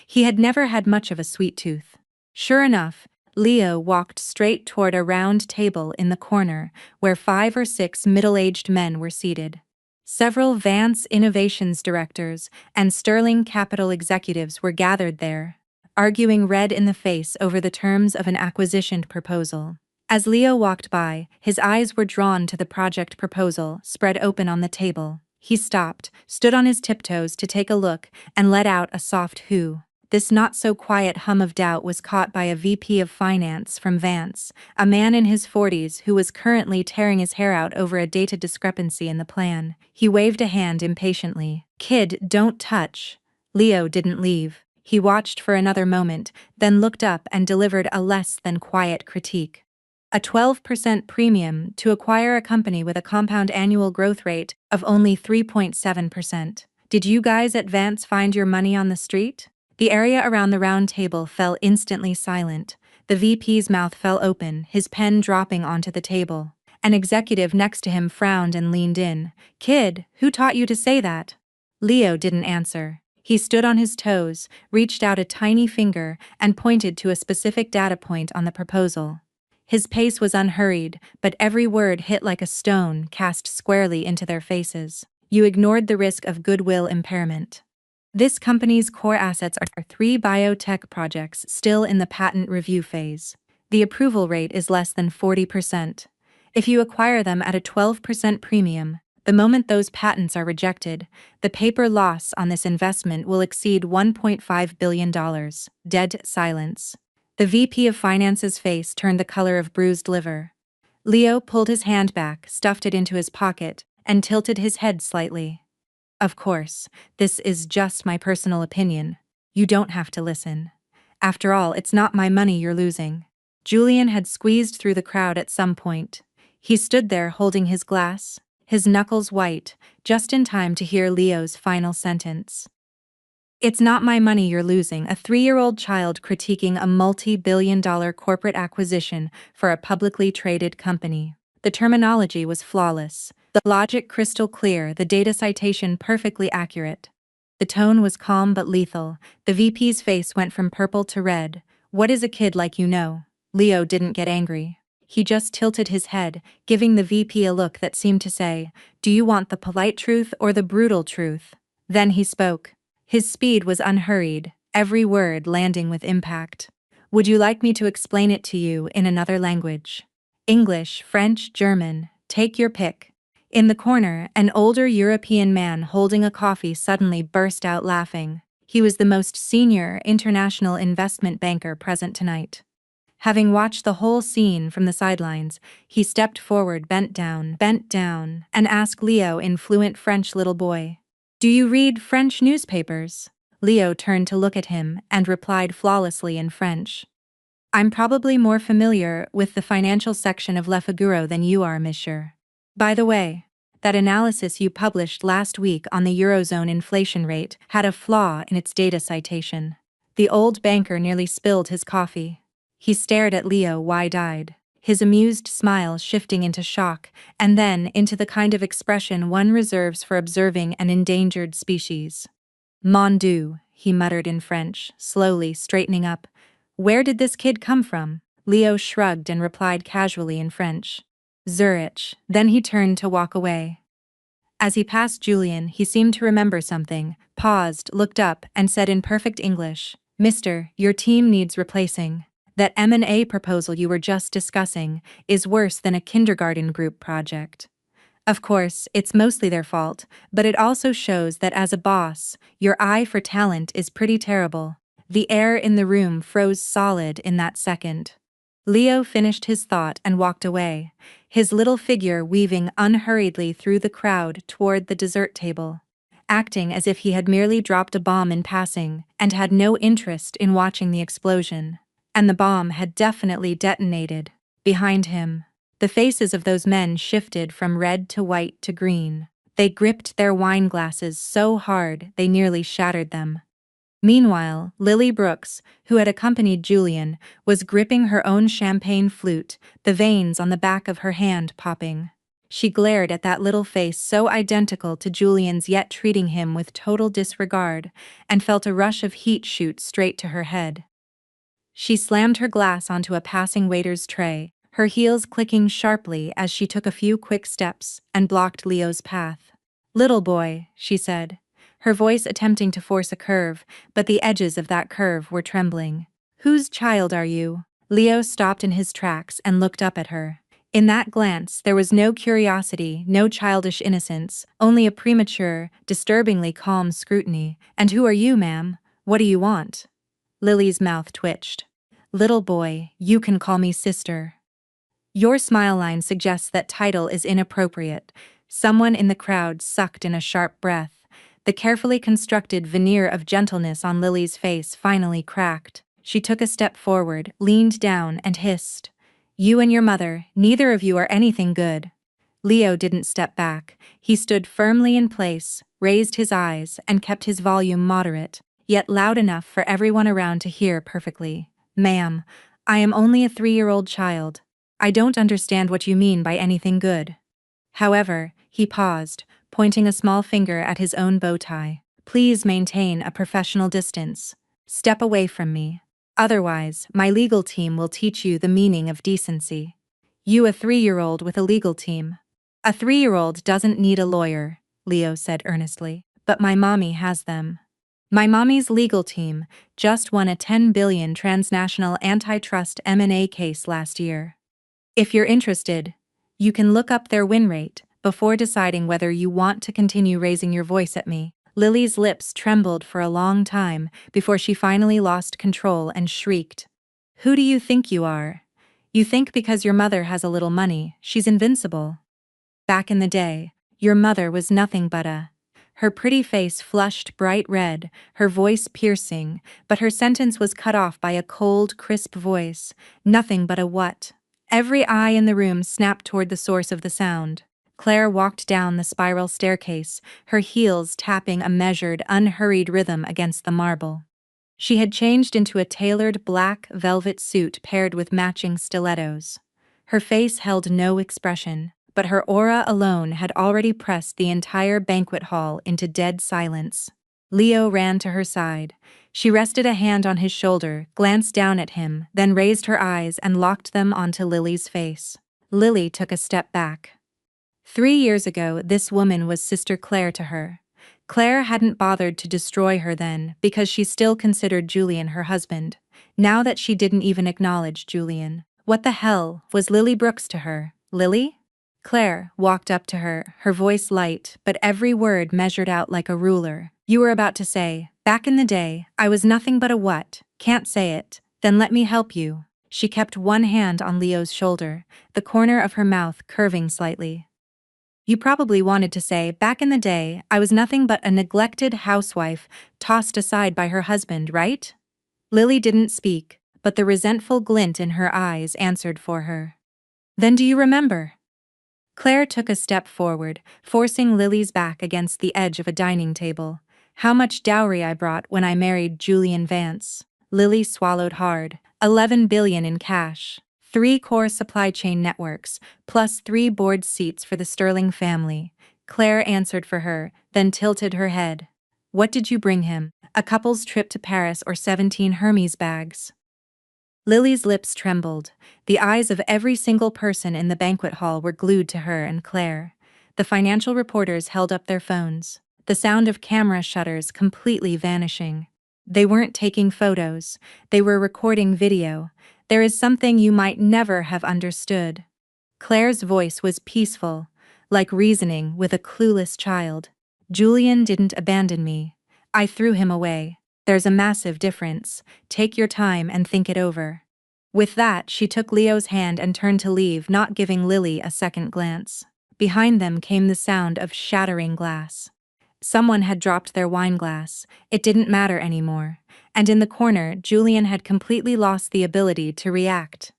He had never had much of a sweet tooth. Sure enough, Leo walked straight toward a round table in the corner, where 5 or 6 middle-aged men were seated. Several Vance Innovations directors and Sterling Capital executives were gathered there, arguing red in the face over the terms of an acquisition proposal. As Leo walked by, his eyes were drawn to the project proposal spread open on the table. He stopped, stood on his tiptoes to take a look, and let out a soft "hoo." This not-so-quiet hum of doubt was caught by a VP of Finance from Vance, a man in his 40s who was currently tearing his hair out over a data discrepancy in the plan. He waved a hand impatiently. "Kid, don't touch." Leo didn't leave. He watched for another moment, then looked up and delivered a less-than-quiet critique. "A 12% premium to acquire a company with a compound annual growth rate of only 3.7%. Did you guys at Vance find your money on the street?" The area around the round table fell instantly silent. The VP's mouth fell open, his pen dropping onto the table. An executive next to him frowned and leaned in. "Kid, who taught you to say that?" Leo didn't answer. He stood on his toes, reached out a tiny finger, and pointed to a specific data point on the proposal. His pace was unhurried, but every word hit like a stone cast squarely into their faces. "You ignored the risk of goodwill impairment. This company's core assets are 3 biotech projects still in the patent review phase. The approval rate is less than 40%. If you acquire them at a 12% premium, the moment those patents are rejected, the paper loss on this investment will exceed $1.5 billion. Dead silence. The VP of Finance's face turned the color of bruised liver. Leo pulled his hand back, stuffed it into his pocket, and tilted his head slightly. "Of course, this is just my personal opinion. You don't have to listen. After all, it's not my money you're losing." Julian had squeezed through the crowd at some point. He stood there holding his glass, his knuckles white, just in time to hear Leo's final sentence. "It's not my money you're losing," a 3-year-old child critiquing a multi-billion-dollar corporate acquisition for a publicly traded company. The terminology was flawless, the logic crystal clear, the data citation perfectly accurate. The tone was calm but lethal. The VP's face went from purple to red. "What is a kid like you know?" Leo didn't get angry. He just tilted his head, giving the VP a look that seemed to say, "Do you want the polite truth or the brutal truth?" Then he spoke. His speed was unhurried, every word landing with impact. "Would you like me to explain it to you in another language? English, French, German, take your pick." In the corner, an older European man holding a coffee suddenly burst out laughing. He was the most senior international investment banker present tonight. Having watched the whole scene from the sidelines, he stepped forward, bent down, and asked Leo in fluent French, "Little boy, do you read French newspapers?" Leo turned to look at him and replied flawlessly in French. "I'm probably more familiar with the financial section of Le Figaro than you are, monsieur." By the way, that analysis you published last week on the Eurozone inflation rate had a flaw in its data citation. The old banker nearly spilled his coffee. He stared at Leo wide-eyed, his amused smile shifting into shock, and then into the kind of expression one reserves for observing an endangered species. Mon Dieu, he muttered in French, slowly straightening up. Where did this kid come from? Leo shrugged and replied casually in French. Zurich. Then he turned to walk away. As he passed Julian, he seemed to remember something, paused, looked up, and said in perfect English, Mister, your team needs replacing. That M&A proposal you were just discussing is worse than a kindergarten group project. Of course, it's mostly their fault, but it also shows that as a boss, your eye for talent is pretty terrible. The air in the room froze solid in that second. Leo finished his thought and walked away, his little figure weaving unhurriedly through the crowd toward the dessert table, acting as if he had merely dropped a bomb in passing and had no interest in watching the explosion. And the bomb had definitely detonated. Behind him, the faces of those men shifted from red to white to green. They gripped their wine glasses so hard they nearly shattered them. Meanwhile, Lily Brooks, who had accompanied Julian, was gripping her own champagne flute, the veins on the back of her hand popping. She glared at that little face so identical to Julian's yet treating him with total disregard, and felt a rush of heat shoot straight to her head. She slammed her glass onto a passing waiter's tray, her heels clicking sharply as she took a few quick steps and blocked Leo's path. Little boy, she said, her voice attempting to force a curve, but the edges of that curve were trembling. Whose child are you? Leo stopped in his tracks and looked up at her. In that glance there was no curiosity, no childish innocence, only a premature, disturbingly calm scrutiny. And who are you, ma'am? What do you want? Lily's mouth twitched. Little boy, you can call me sister. Your smile line suggests that title is inappropriate. Someone in the crowd sucked in a sharp breath. The carefully constructed veneer of gentleness on Lily's face finally cracked. She took a step forward, leaned down, and hissed. You and your mother, neither of you are anything good. Leo didn't step back. He stood firmly in place, raised his eyes, and kept his volume moderate, yet loud enough for everyone around to hear perfectly. Ma'am, I am only a 3-year-old child. I don't understand what you mean by anything good. However, he paused, pointing a small finger at his own bow tie. Please maintain a professional distance. Step away from me. Otherwise, my legal team will teach you the meaning of decency. You, a 3-year-old with a legal team. A 3-year-old doesn't need a lawyer, Leo said earnestly, but my mommy has them. My mommy's legal team just won a $10 billion transnational antitrust M&A case last year. If you're interested, you can look up their win rate before deciding whether you want to continue raising your voice at me. Lily's lips trembled for a long time before she finally lost control and shrieked. Who do you think you are? You think because your mother has a little money, she's invincible. Back in the day, your mother was nothing but a... Her pretty face flushed bright red, her voice piercing, but her sentence was cut off by a cold, crisp voice. Nothing but a what? Every eye in the room snapped toward the source of the sound. Claire walked down the spiral staircase, her heels tapping a measured, unhurried rhythm against the marble. She had changed into a tailored black velvet suit paired with matching stilettos. Her face held no expression, but her aura alone had already pressed the entire banquet hall into dead silence. Leo ran to her side. She rested a hand on his shoulder, glanced down at him, then raised her eyes and locked them onto Lily's face. Lily took a step back. 3 years ago, this woman was Sister Claire to her. Claire hadn't bothered to destroy her then because she still considered Julian her husband. Now that she didn't even acknowledge Julian, what the hell was Lily Brooks to her? Lily? Claire walked up to her, her voice light, but every word measured out like a ruler. You were about to say, back in the day, I was nothing but a what? Can't say it. Then let me help you. She kept one hand on Leo's shoulder, the corner of her mouth curving slightly. You probably wanted to say, back in the day, I was nothing but a neglected housewife tossed aside by her husband, right? Lily didn't speak, but the resentful glint in her eyes answered for her. Then do you remember? Claire took a step forward, forcing Lily's back against the edge of a dining table. How much dowry I brought when I married Julian Vance. Lily swallowed hard. 11 billion in cash. 3 core supply chain networks, plus 3 board seats for the Sterling family. Claire answered for her, then tilted her head. What did you bring him? A couple's trip to Paris or 17 Hermes bags? Lily's lips trembled. The eyes of every single person in the banquet hall were glued to her and Claire. The financial reporters held up their phones, the sound of camera shutters completely vanishing. They weren't taking photos, they were recording video. There is something you might never have understood. Claire's voice was peaceful, like reasoning with a clueless child. Julian didn't abandon me. I threw him away. There's a massive difference. Take your time and think it over. With that, she took Leo's hand and turned to leave, not giving Lily a second glance. Behind them came the sound of shattering glass. Someone had dropped their wine glass. It didn't matter anymore. And in the corner, Julian had completely lost the ability to react.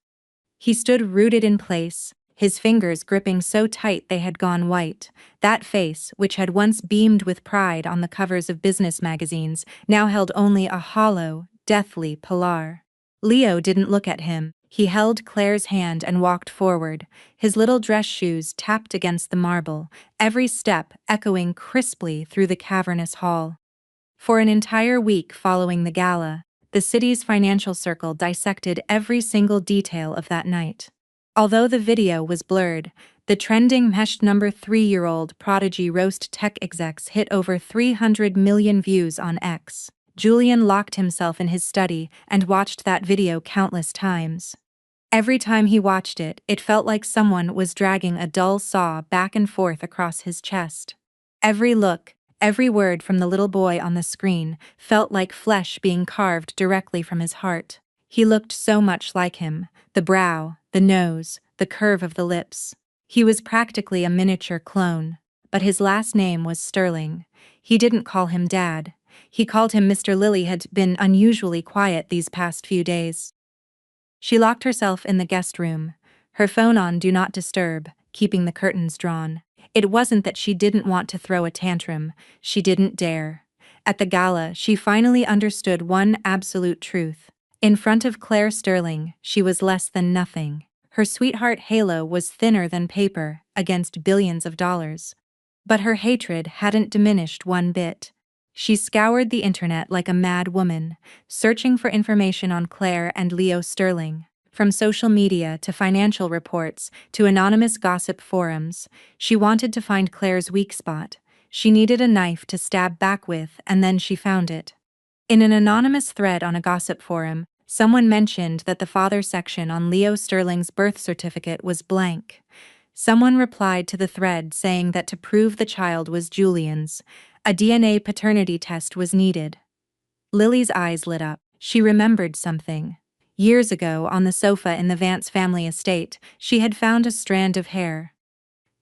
He stood rooted in place, his fingers gripping so tight they had gone white. That face, which had once beamed with pride on the covers of business magazines, now held only a hollow, deathly pallor. Leo didn't look at him. He held Claire's hand and walked forward. His little dress shoes tapped against the marble, every step echoing crisply through the cavernous hall. For an entire week following the gala, the city's financial circle dissected every single detail of that night. Although the video was blurred, the trending meshed number 3-year-old prodigy roast tech execs hit over 300 million views on X. Julian locked himself in his study and watched that video countless times. Every time he watched it, it felt like someone was dragging a dull saw back and forth across his chest. Every look, every word from the little boy on the screen felt like flesh being carved directly from his heart. He looked so much like him, the brow, the nose, the curve of the lips. He was practically a miniature clone, but his last name was Sterling. He didn't call him Dad. He called him Mr. Lily had been unusually quiet these past few days. She locked herself in the guest room, her phone on Do Not Disturb, keeping the curtains drawn. It wasn't that she didn't want to throw a tantrum, she didn't dare. At the gala, she finally understood one absolute truth. In front of Claire Sterling, she was less than nothing. Her sweetheart halo was thinner than paper against billions of dollars. But her hatred hadn't diminished one bit. She scoured the internet like a mad woman, searching for information on Claire and Leo Sterling. From social media to financial reports to anonymous gossip forums, she wanted to find Claire's weak spot. She needed a knife to stab back with, and then she found it. In an anonymous thread on a gossip forum, someone mentioned that the father section on Leo Sterling's birth certificate was blank. Someone replied to the thread saying that to prove the child was Julian's, a DNA paternity test was needed. Lily's eyes lit up. She remembered something. Years ago, on the sofa in the Vance family estate, she had found a strand of hair.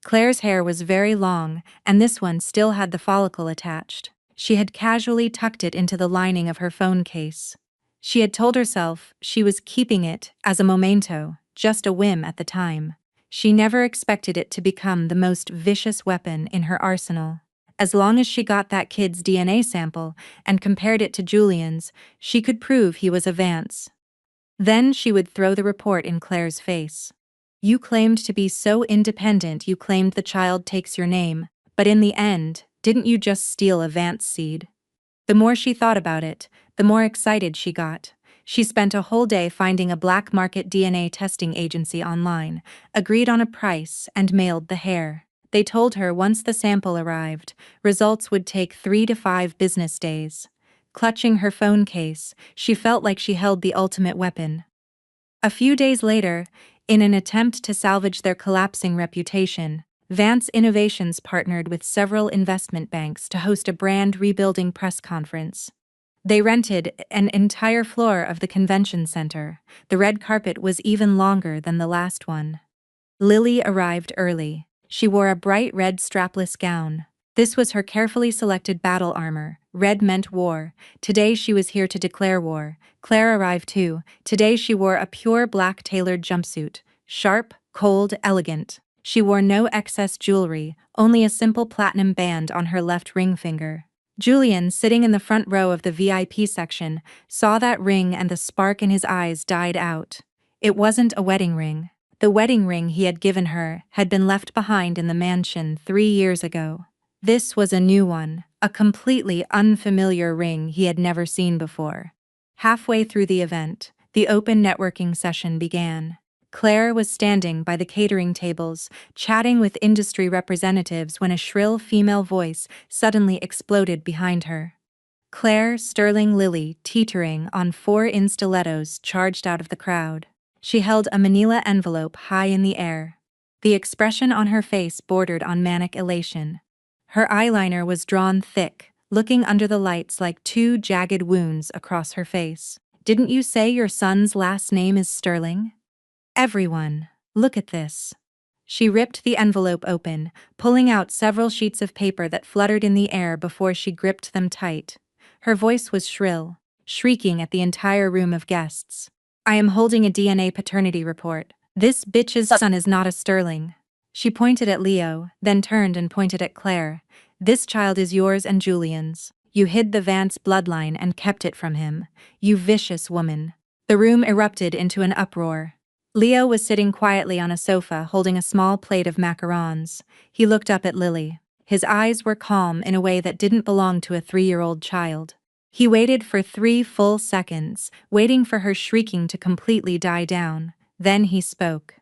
Claire's hair was very long, and this one still had the follicle attached. She had casually tucked it into the lining of her phone case. She had told herself she was keeping it as a memento, just a whim at the time. She never expected it to become the most vicious weapon in her arsenal. As long as she got that kid's DNA sample and compared it to Julian's, she could prove he was a Vance. Then she would throw the report in Claire's face. You claimed to be so independent, you claimed the child takes your name, but in the end, didn't you just steal a Vance seed? The more she thought about it, the more excited she got. She spent a whole day finding a black market DNA testing agency online, agreed on a price, and mailed the hair. They told her once the sample arrived, results would take 3 to 5 business days. Clutching her phone case, she felt like she held the ultimate weapon. A few days later, in an attempt to salvage their collapsing reputation, Vance Innovations partnered with several investment banks to host a brand rebuilding press conference. They rented an entire floor of the convention center. The red carpet was even longer than the last one. Lily arrived early. She wore a bright red strapless gown. This was her carefully selected battle armor. Red meant war. Today she was here to declare war. Claire arrived too. Today she wore a pure black tailored jumpsuit. Sharp, cold, elegant. She wore no excess jewelry, only a simple platinum band on her left ring finger. Julian, sitting in the front row of the VIP section, saw that ring and the spark in his eyes died out. It wasn't a wedding ring. The wedding ring he had given her had been left behind in the mansion 3 years ago. This was a new one, a completely unfamiliar ring he had never seen before. Halfway through the event, the open networking session began. Claire was standing by the catering tables, chatting with industry representatives when a shrill female voice suddenly exploded behind her. Claire Sterling Lilly, teetering on 4 in stilettos, charged out of the crowd. She held a manila envelope high in the air. The expression on her face bordered on manic elation. Her eyeliner was drawn thick, looking under the lights like 2 jagged wounds across her face. "Didn't you say your son's last name is Sterling? Everyone, look at this." She ripped the envelope open, pulling out several sheets of paper that fluttered in the air before she gripped them tight. Her voice was shrill, shrieking at the entire room of guests. "I am holding a DNA paternity report. This bitch's son is not a Sterling." She pointed at Leo, then turned and pointed at Claire. "This child is yours and Julian's. You hid the Vance bloodline and kept it from him. You vicious woman." The room erupted into an uproar. Leo was sitting quietly on a sofa holding a small plate of macarons. He looked up at Lily. His eyes were calm in a way that didn't belong to a 3-year-old child. He waited for 3 full seconds, waiting for her shrieking to completely die down. Then he spoke.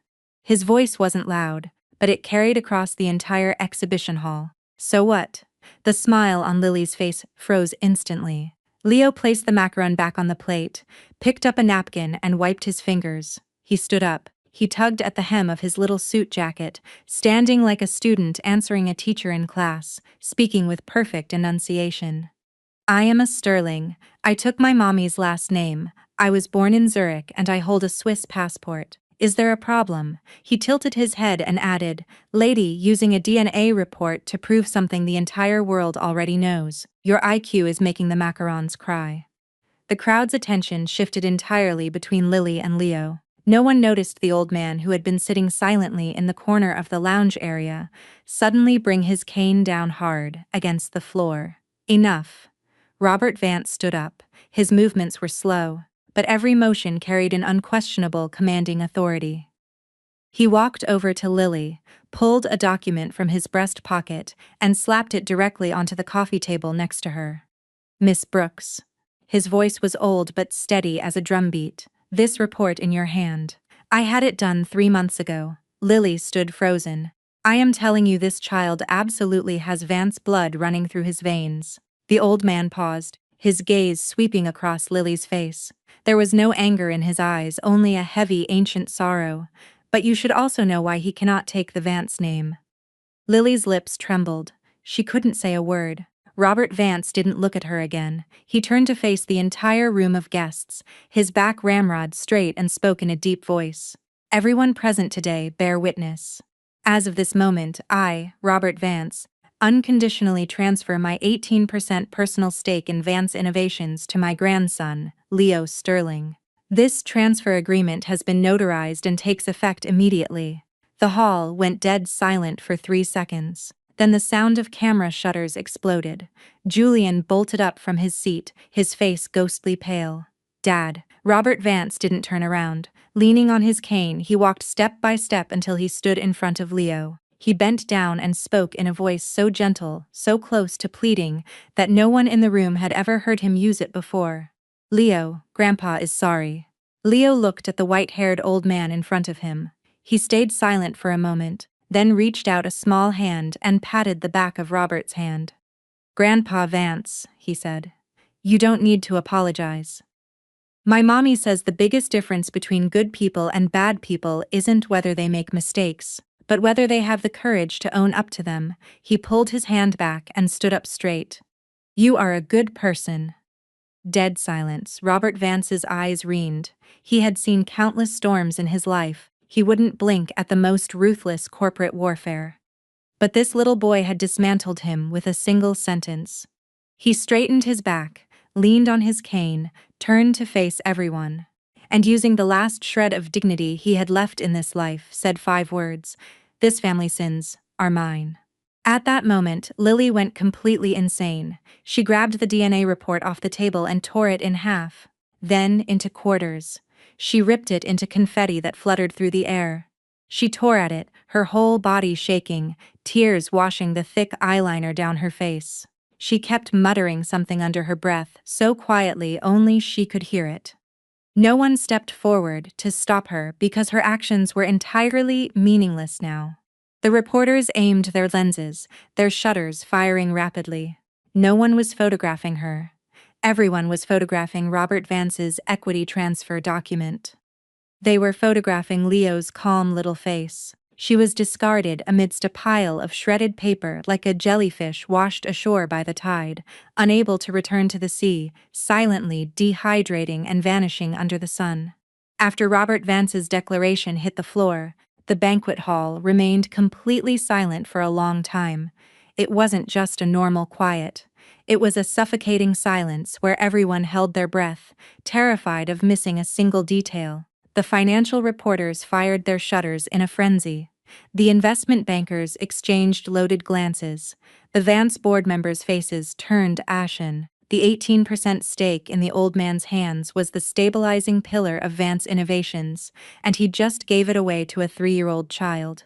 His voice wasn't loud, but it carried across the entire exhibition hall. "So what?" The smile on Lily's face froze instantly. Leo placed the macaron back on the plate, picked up a napkin and wiped his fingers. He stood up. He tugged at the hem of his little suit jacket, standing like a student answering a teacher in class, speaking with perfect enunciation. "I am a Sterling. I took my mommy's last name. I was born in Zurich and I hold a Swiss passport. Is there a problem?" He tilted his head and added, "Lady, using a DNA report to prove something the entire world already knows. Your IQ is making the macarons cry." The crowd's attention shifted entirely between Lily and Leo. No one noticed the old man who had been sitting silently in the corner of the lounge area suddenly bring his cane down hard against the floor. "Enough." Robert Vance stood up. His movements were slow, but every motion carried an unquestionable commanding authority. He walked over to Lily, pulled a document from his breast pocket, and slapped it directly onto the coffee table next to her. "Miss Brooks." His voice was old but steady as a drumbeat. "This report in your hand. I had it done 3 months ago." Lily stood frozen. "I am telling you, this child absolutely has Vance blood running through his veins." The old man paused, his gaze sweeping across Lily's face. There was no anger in his eyes, only a heavy, ancient sorrow. "But you should also know why he cannot take the Vance name." Lily's lips trembled. She couldn't say a word. Robert Vance didn't look at her again. He turned to face the entire room of guests, his back ramrod straight, and spoke in a deep voice. "Everyone present today bear witness. As of this moment, I, Robert Vance, unconditionally transfer my 18% personal stake in Vance Innovations to my grandson, Leo Sterling. This transfer agreement has been notarized and takes effect immediately." The hall went dead silent for 3 seconds. Then the sound of camera shutters exploded. Julian bolted up from his seat, his face ghostly pale. "Dad." Robert Vance didn't turn around. Leaning on his cane, he walked step by step until he stood in front of Leo. He bent down and spoke in a voice so gentle, so close to pleading, that no one in the room had ever heard him use it before. "Leo, Grandpa is sorry." Leo looked at the white-haired old man in front of him. He stayed silent for a moment, then reached out a small hand and patted the back of Robert's hand. "Grandpa Vance," he said, "you don't need to apologize. My mommy says the biggest difference between good people and bad people isn't whether they make mistakes, but whether they have the courage to own up to them." He pulled his hand back and stood up straight. "You are a good person." Dead silence. Robert Vance's eyes reened. He had seen countless storms in his life. He wouldn't blink at the most ruthless corporate warfare. But this little boy had dismantled him with a single sentence. He straightened his back, leaned on his cane, turned to face everyone, and using the last shred of dignity he had left in this life, said 5 words. This family's sins are mine. At that moment, Lily went completely insane. She grabbed the DNA report off the table and tore it in half. Then into quarters. She ripped it into confetti that fluttered through the air. She tore at it, her whole body shaking, tears washing the thick eyeliner down her face. She kept muttering something under her breath, so quietly only she could hear it. No one stepped forward to stop her because her actions were entirely meaningless now. The reporters aimed their lenses, their shutters firing rapidly. No one was photographing her. Everyone was photographing Robert Vance's equity transfer document. They were photographing Leo's calm little face. She was discarded amidst a pile of shredded paper like a jellyfish washed ashore by the tide, unable to return to the sea, silently dehydrating and vanishing under the sun. After Robert Vance's declaration hit the floor, the banquet hall remained completely silent for a long time. It wasn't just a normal quiet. It was a suffocating silence where everyone held their breath, terrified of missing a single detail. The financial reporters fired their shutters in a frenzy. The investment bankers exchanged loaded glances. The Vance board members' faces turned ashen. The 18% stake in the old man's hands was the stabilizing pillar of Vance Innovations, and he just gave it away to a 3-year-old child.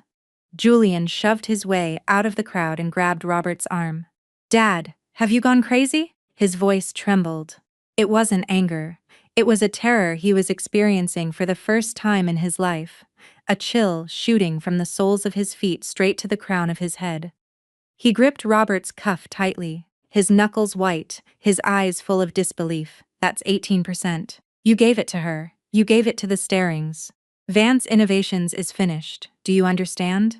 Julian shoved his way out of the crowd and grabbed Robert's arm. "Dad, have you gone crazy?" His voice trembled. It wasn't anger. It was a terror he was experiencing for the first time in his life, a chill shooting from the soles of his feet straight to the crown of his head. He gripped Robert's cuff tightly, his knuckles white, his eyes full of disbelief. "That's 18%. You gave it to her. You gave it to the Starings. Vance Innovations is finished. Do you understand?"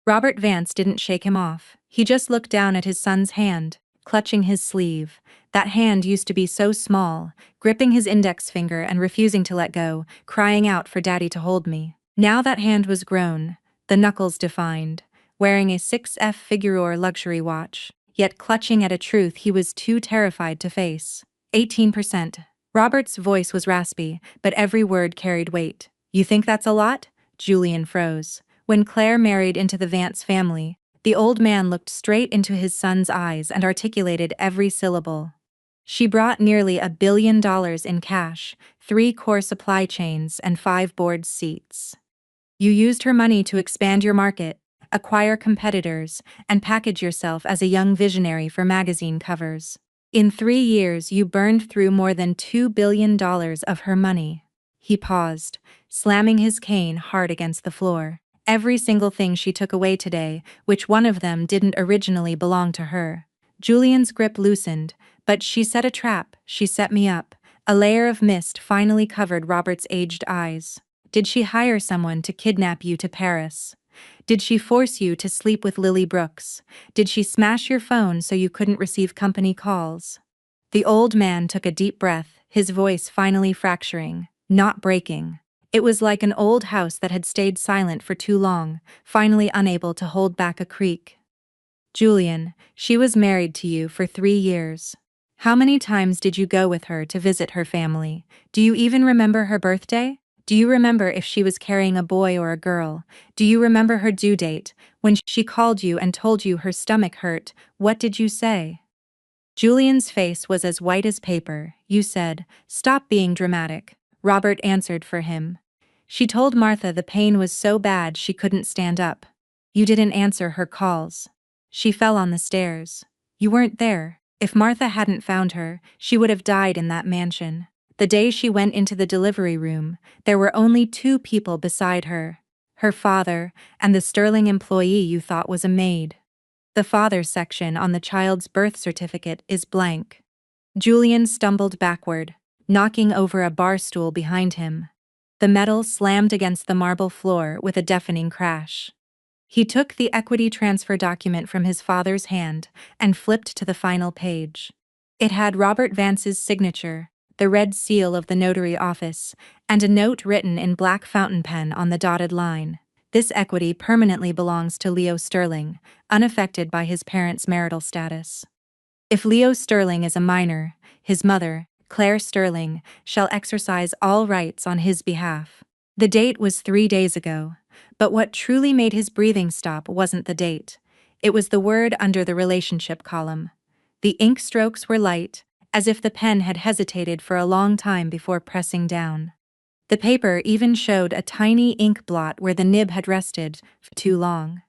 Robert Vance didn't shake him off. He just looked down at his son's hand, clutching his sleeve. That hand used to be so small, gripping his index finger and refusing to let go, crying out for Daddy to hold me. Now that hand was grown, the knuckles defined, wearing a 6F Figureour luxury watch, yet clutching at a truth he was too terrified to face. 18%. Robert's voice was raspy, but every word carried weight. "You think that's a lot?" Julian froze. When Claire married into the Vance family, the old man looked straight into his son's eyes and articulated every syllable. "She brought nearly $1 billion in cash, 3 core supply chains, and 5 board seats. You used her money to expand your market, acquire competitors, and package yourself as a young visionary for magazine covers. In 3 years, you burned through more than $2 billion of her money." He paused, slamming his cane hard against the floor. "Every single thing she took away today, which one of them didn't originally belong to her." Julian's grip loosened, but "She set a trap, she set me up." A layer of mist finally covered Robert's aged eyes. "Did she hire someone to kidnap you to Paris? Did she force you to sleep with Lily Brooks? Did she smash your phone so you couldn't receive company calls?" The old man took a deep breath, his voice finally fracturing, not breaking. It was like an old house that had stayed silent for too long, finally unable to hold back a creak. "Julian, she was married to you for 3 years. How many times did you go with her to visit her family? Do you even remember her birthday? Do you remember if she was carrying a boy or a girl? Do you remember her due date? When she called you and told you her stomach hurt, what did you say?" Julian's face was as white as paper. "You said, 'Stop being dramatic.'" Robert answered for him. "She told Martha the pain was so bad she couldn't stand up. You didn't answer her calls. She fell on the stairs. You weren't there. If Martha hadn't found her, she would have died in that mansion. The day she went into the delivery room, there were only 2 people beside her, her father and the sterling employee you thought was a maid. The father's section on the child's birth certificate is blank." Julian stumbled backward, knocking over a bar stool behind him. The metal slammed against the marble floor with a deafening crash. He took the equity transfer document from his father's hand and flipped to the final page. It had Robert Vance's signature, the red seal of the notary office, and a note written in black fountain pen on the dotted line. "This equity permanently belongs to Leo Sterling, unaffected by his parents' marital status. If Leo Sterling is a minor, his mother, Claire Sterling, shall exercise all rights on his behalf." The date was 3 days ago. but what truly made his breathing stop wasn't the date. It was the word under the relationship column. The ink strokes were light, as if the pen had hesitated for a long time before pressing down. The paper even showed a tiny ink blot where the nib had rested for too long.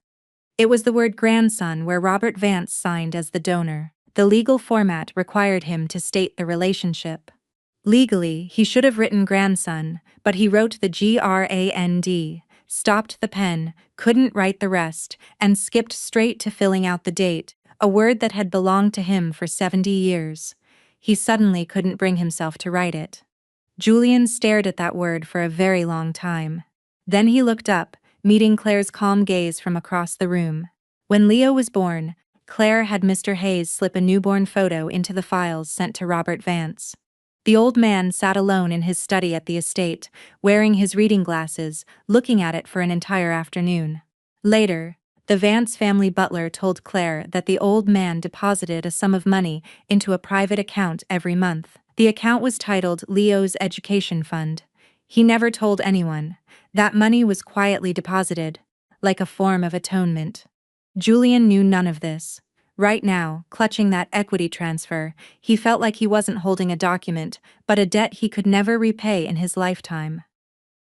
It was the word grandson where Robert Vance signed as the donor. The legal format required him to state the relationship. Legally, he should have written grandson, but he wrote the GRAND, stopped the pen, couldn't write the rest, and skipped straight to filling out the date, a word that had belonged to him for 70 years. He suddenly couldn't bring himself to write it. Julian stared at that word for a very long time. Then he looked up, meeting Claire's calm gaze from across the room. When Leo was born, Claire had Mr. Hayes slip a newborn photo into the files sent to Robert Vance. The old man sat alone in his study at the estate, wearing his reading glasses, looking at it for an entire afternoon. Later, the Vance family butler told Claire that the old man deposited a sum of money into a private account every month. The account was titled Leo's Education Fund. He never told anyone. That money was quietly deposited, like a form of atonement. Julian knew none of this. Right now, clutching that equity transfer, he felt like he wasn't holding a document, but a debt he could never repay in his lifetime.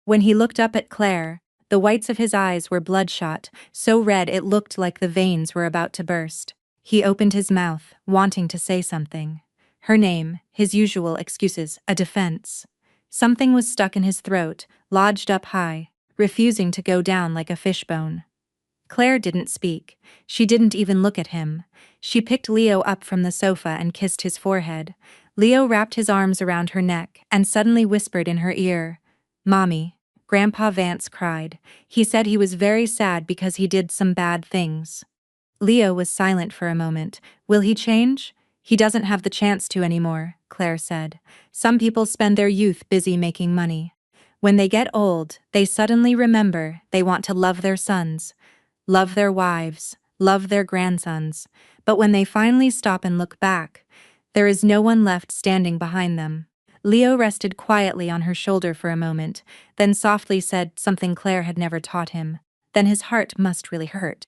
When he looked up at Claire, the whites of his eyes were bloodshot, so red it looked like the veins were about to burst. He opened his mouth, wanting to say something. Her name, his usual excuses, a defense. Something was stuck in his throat, lodged up high, refusing to go down like a fishbone. Claire didn't speak. She didn't even look at him. She picked Leo up from the sofa and kissed his forehead. Leo wrapped his arms around her neck and suddenly whispered in her ear, "Mommy." Grandpa Vance cried. He said he was very sad because he did some bad things. Leo was silent for a moment. Will he change? He doesn't have the chance to anymore, Claire said. Some people spend their youth busy making money. When they get old, they suddenly remember they want to love their sons, love their wives, love their grandsons. But when they finally stop and look back, there is no one left standing behind them. Leo rested quietly on her shoulder for a moment, then softly said something Claire had never taught him. Then his heart must really hurt.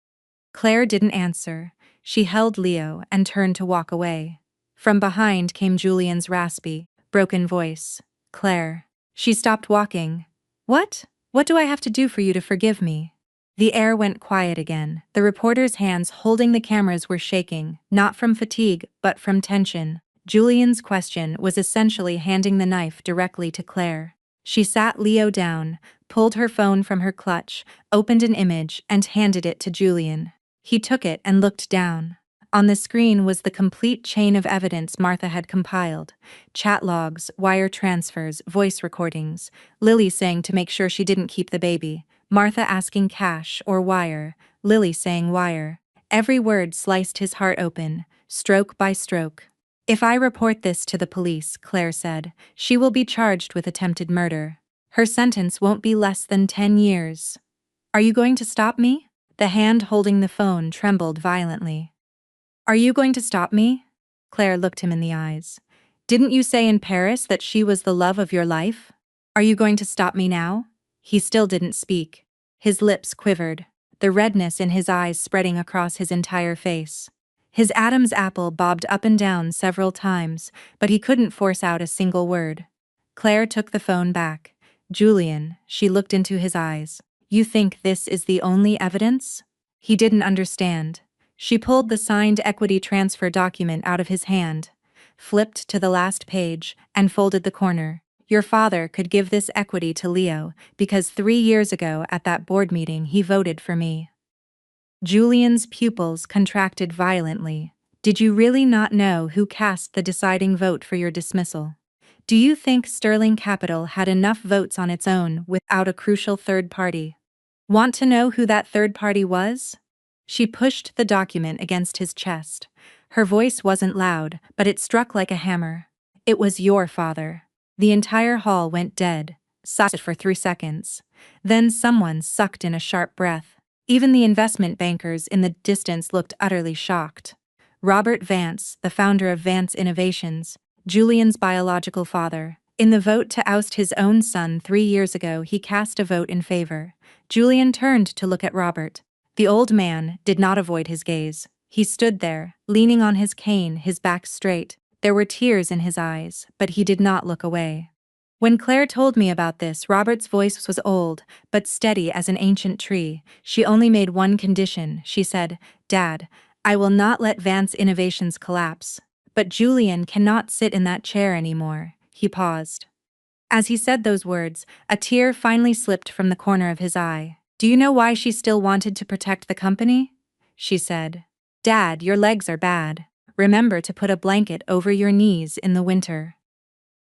Claire didn't answer. She held Leo and turned to walk away. From behind came Julian's raspy, broken voice. "Claire." She stopped walking. "What? What do I have to do for you to forgive me?" The air went quiet again. The reporter's hands holding the cameras were shaking, not from fatigue, but from tension. Julian's question was essentially handing the knife directly to Claire. She sat Leo down, pulled her phone from her clutch, opened an image, and handed it to Julian. He took it and looked down. On the screen was the complete chain of evidence Martha had compiled. Chat logs, wire transfers, voice recordings. Lily saying to make sure she didn't keep the baby. Martha asking cash or wire. Lily saying wire. Every word sliced his heart open, stroke by stroke. "If I report this to the police," Claire said, "she will be charged with attempted murder. Her sentence won't be less than 10 years. Are you going to stop me?" The hand holding the phone trembled violently. "Are you going to stop me?" Claire looked him in the eyes. "Didn't you say in Paris that she was the love of your life? Are you going to stop me now?" He still didn't speak. His lips quivered, the redness in his eyes spreading across his entire face. His Adam's apple bobbed up and down several times, but he couldn't force out a single word. Claire took the phone back. "Julian," she looked into his eyes. "You think this is the only evidence?" He didn't understand. She pulled the signed equity transfer document out of his hand, flipped to the last page, and folded the corner. "Your father could give this equity to Leo because 3 years ago at that board meeting he voted for me." Julian's pupils contracted violently. "Did you really not know who cast the deciding vote for your dismissal? Do you think Sterling Capital had enough votes on its own without a crucial third party? Want to know who that third party was?" She pushed the document against his chest. Her voice wasn't loud, but it struck like a hammer. "It was your father." The entire hall went dead, silent for 3 seconds. Then someone sucked in a sharp breath. Even the investment bankers in the distance looked utterly shocked. Robert Vance, the founder of Vance Innovations, Julian's biological father, In the vote to oust his own son 3 years ago, he cast a vote in favor. Julian turned to look at Robert. The old man did not avoid his gaze. He stood there, leaning on his cane, his back straight. There were tears in his eyes, but he did not look away. When Claire told me about this, Robert's voice was old, but steady as an ancient tree. She only made one condition. She said, "Dad, I will not let Vance Innovations collapse." But Julian cannot sit in that chair anymore. He paused. As he said those words, a tear finally slipped from the corner of his eye. "Do you know why she still wanted to protect the company?" she said. "Dad, your legs are bad. Remember to put a blanket over your knees in the winter."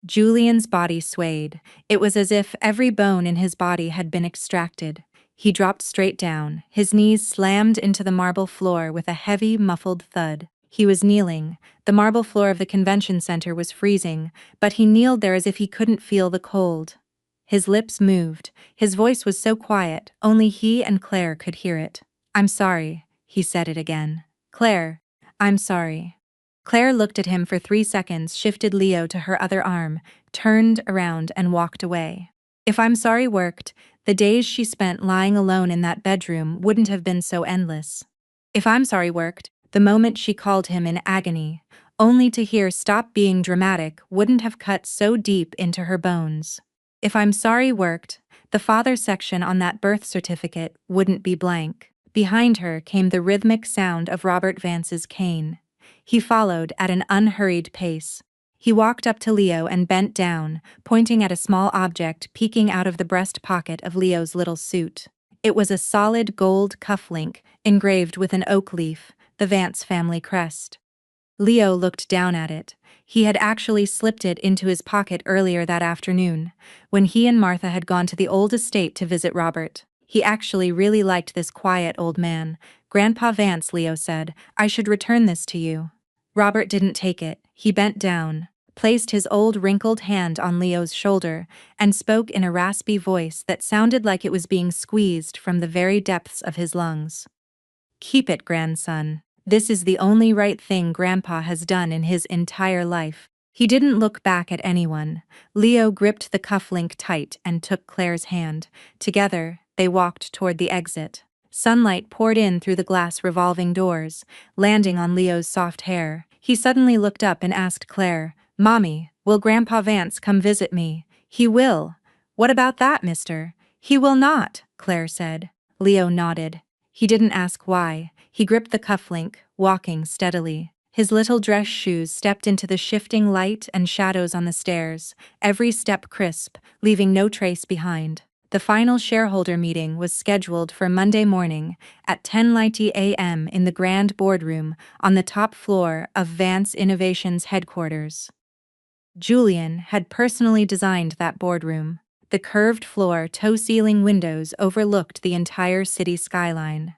Julian's body swayed. It was as if every bone in his body had been extracted. He dropped straight down. His knees slammed into the marble floor with a heavy, muffled thud. He was kneeling. The marble floor of the convention center was freezing, but he kneeled there as if he couldn't feel the cold. His lips moved. His voice was so quiet, only he and Claire could hear it. "I'm sorry," he said it again. "Claire, I'm sorry." Claire looked at him for 3 seconds, shifted Leo to her other arm, turned around and walked away. If I'm sorry worked, the days she spent lying alone in that bedroom wouldn't have been so endless. If I'm sorry worked, the moment she called him in agony, only to hear "stop being dramatic" wouldn't have cut so deep into her bones. If I'm sorry worked, the father section on that birth certificate wouldn't be blank. Behind her came the rhythmic sound of Robert Vance's cane. He followed at an unhurried pace. He walked up to Leo and bent down, pointing at a small object peeking out of the breast pocket of Leo's little suit. It was a solid gold cufflink, engraved with an oak leaf, the Vance family crest. Leo looked down at it. He had actually slipped it into his pocket earlier that afternoon, when he and Martha had gone to the old estate to visit Robert. He actually really liked this quiet old man. "Grandpa Vance," Leo said, "I should return this to you." Robert didn't take it. He bent down, placed his old wrinkled hand on Leo's shoulder, and spoke in a raspy voice that sounded like it was being squeezed from the very depths of his lungs. "Keep it, grandson. This is the only right thing Grandpa has done in his entire life." He didn't look back at anyone. Leo gripped the cufflink tight and took Claire's hand. Together, they walked toward the exit. Sunlight poured in through the glass revolving doors, landing on Leo's soft hair. He suddenly looked up and asked Claire, "Mommy, will Grandpa Vance come visit me?" "He will." "What about that, mister?" "He will not," Claire said. Leo nodded. He didn't ask why. He gripped the cufflink, walking steadily. His little dress shoes stepped into the shifting light and shadows on the stairs, every step crisp, leaving no trace behind. The final shareholder meeting was scheduled for Monday morning at 10:90 a.m. in the grand boardroom on the top floor of Vance Innovations headquarters. Julian had personally designed that boardroom. The curved floor, toe-ceiling windows overlooked the entire city skyline.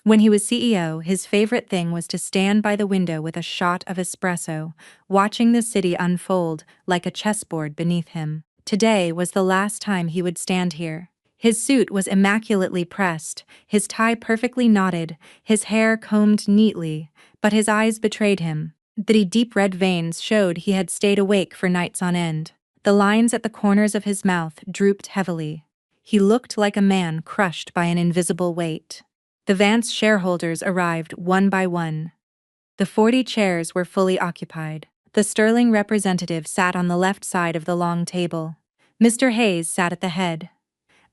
When he was CEO, his favorite thing was to stand by the window with a shot of espresso, watching the city unfold like a chessboard beneath him. Today was the last time he would stand here. His suit was immaculately pressed, his tie perfectly knotted, his hair combed neatly, but his eyes betrayed him. The deep red veins showed he had stayed awake for nights on end. The lines at the corners of his mouth drooped heavily. He looked like a man crushed by an invisible weight. The Vance shareholders arrived one by one. The 40 chairs were fully occupied. The sterling representative sat on the left side of the long table. Mr. Hayes sat at the head.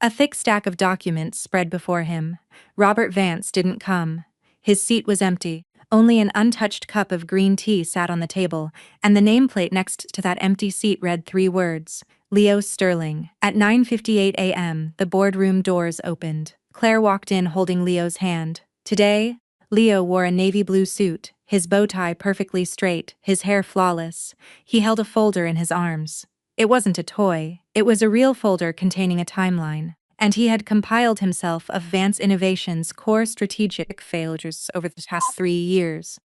A thick stack of documents spread before him. Robert Vance didn't come. His seat was empty. Only an untouched cup of green tea sat on the table, and the nameplate next to that empty seat read 3 words, Leo Sterling. At 9:58 a.m., the boardroom doors opened. Claire walked in holding Leo's hand. Today, Leo wore a navy blue suit, his bow tie perfectly straight, his hair flawless. He held a folder in his arms. It wasn't a toy, it was a real folder containing a timeline. And he had compiled himself of Vance Innovations' core strategic failures over the past 3 years.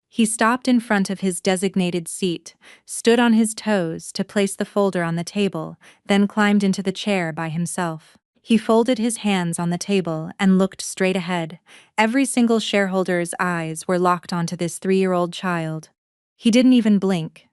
He stopped in front of his designated seat, stood on his toes to place the folder on the table, then climbed into the chair by himself. He folded his hands on the table and looked straight ahead. Every single shareholder's eyes were locked onto this 3-year-old child. He didn't even blink.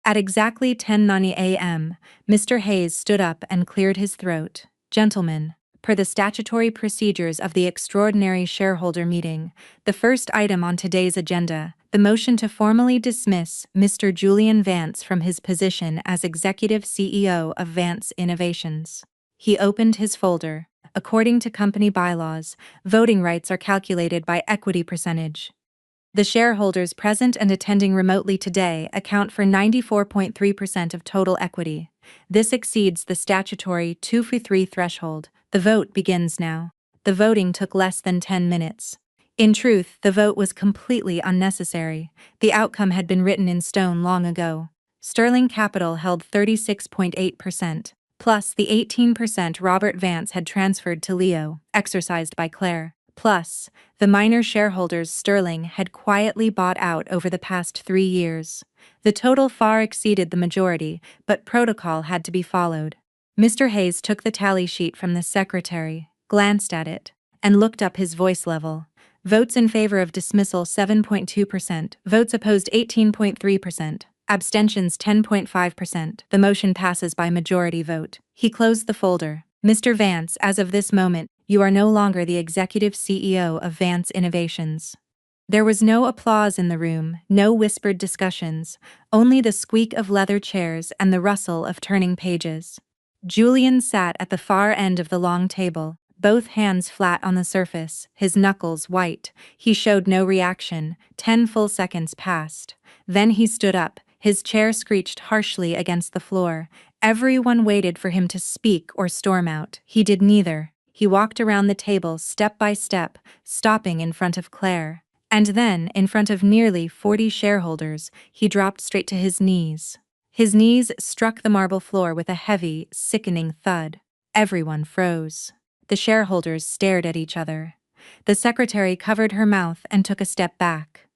At exactly 10:90 a.m., Mr. Hayes stood up and cleared his throat. Gentlemen, per the statutory procedures of the extraordinary shareholder meeting, the first item on today's agenda, the motion to formally dismiss Mr. Julian Vance from his position as Executive CEO of Vance Innovations. He opened his folder. According to company bylaws, voting rights are calculated by equity percentage. The shareholders present and attending remotely today account for 94.3% of total equity. This exceeds the statutory 2-for-3 threshold. The vote begins now. The voting took less than 10 minutes. In truth, the vote was completely unnecessary. The outcome had been written in stone long ago. Sterling Capital held 36.8%, plus the 18% Robert Vance had transferred to Leo, exercised by Claire. Plus, the minor shareholders Sterling had quietly bought out over the past 3 years. The total far exceeded the majority, but protocol had to be followed. Mr. Hayes took the tally sheet from the secretary, glanced at it, and looked up his voice level. Votes in favor of dismissal 7.2%, votes opposed 18.3%, abstentions 10.5%. The motion passes by majority vote. He closed the folder. Mr. Vance, as of this moment, you are no longer the executive CEO of Vance Innovations. There was no applause in the room, no whispered discussions, only the squeak of leather chairs and the rustle of turning pages. Julian sat at the far end of the long table, both hands flat on the surface, his knuckles white. He showed no reaction. 10 full seconds passed. Then he stood up, his chair screeched harshly against the floor. Everyone waited for him to speak or storm out. He did neither. He walked around the table step by step, stopping in front of Claire. And then, in front of nearly 40 shareholders, he dropped straight to his knees. His knees struck the marble floor with a heavy, sickening thud. Everyone froze. The shareholders stared at each other. The secretary covered her mouth and took a step back.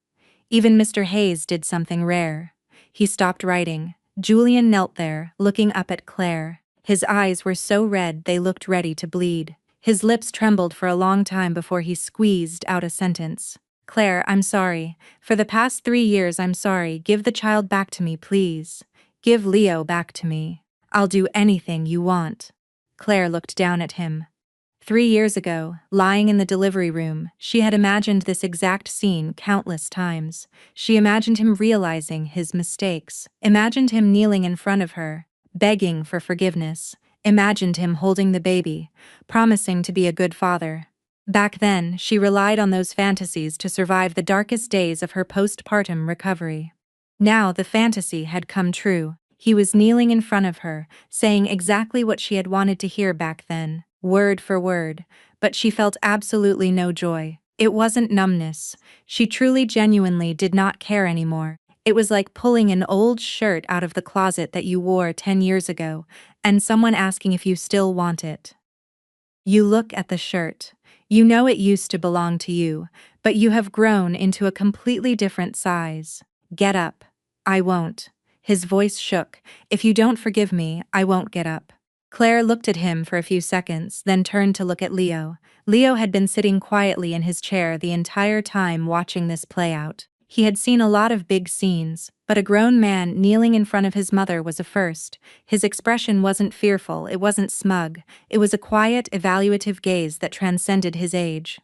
Even Mr. Hayes did something rare. He stopped writing. Julian knelt there, looking up at Claire. His eyes were so red they looked ready to bleed. His lips trembled for a long time before he squeezed out a sentence. Claire, I'm sorry. For the past 3 years, I'm sorry. Give the child back to me, please. Give Leo back to me. I'll do anything you want. Claire looked down at him. 3 years ago, lying in the delivery room, she had imagined this exact scene countless times. She imagined him realizing his mistakes, imagined him kneeling in front of her, begging for forgiveness, imagined him holding the baby, promising to be a good father. Back then, she relied on those fantasies to survive the darkest days of her postpartum recovery. Now the fantasy had come true. He was kneeling in front of her, saying exactly what she had wanted to hear back then, word for word, but she felt absolutely no joy. It wasn't numbness. She truly genuinely did not care anymore. It was like pulling an old shirt out of the closet that you wore 10 years ago, and someone asking if you still want it. You look at the shirt. You know it used to belong to you, but you have grown into a completely different size. Get up. I won't. His voice shook. If you don't forgive me, I won't get up. Claire looked at him for a few seconds, then turned to look at Leo. Leo had been sitting quietly in his chair the entire time watching this play out. He had seen a lot of big scenes, but a grown man kneeling in front of his mother was a first. His expression wasn't fearful, it wasn't smug. It was a quiet, evaluative gaze that transcended his age.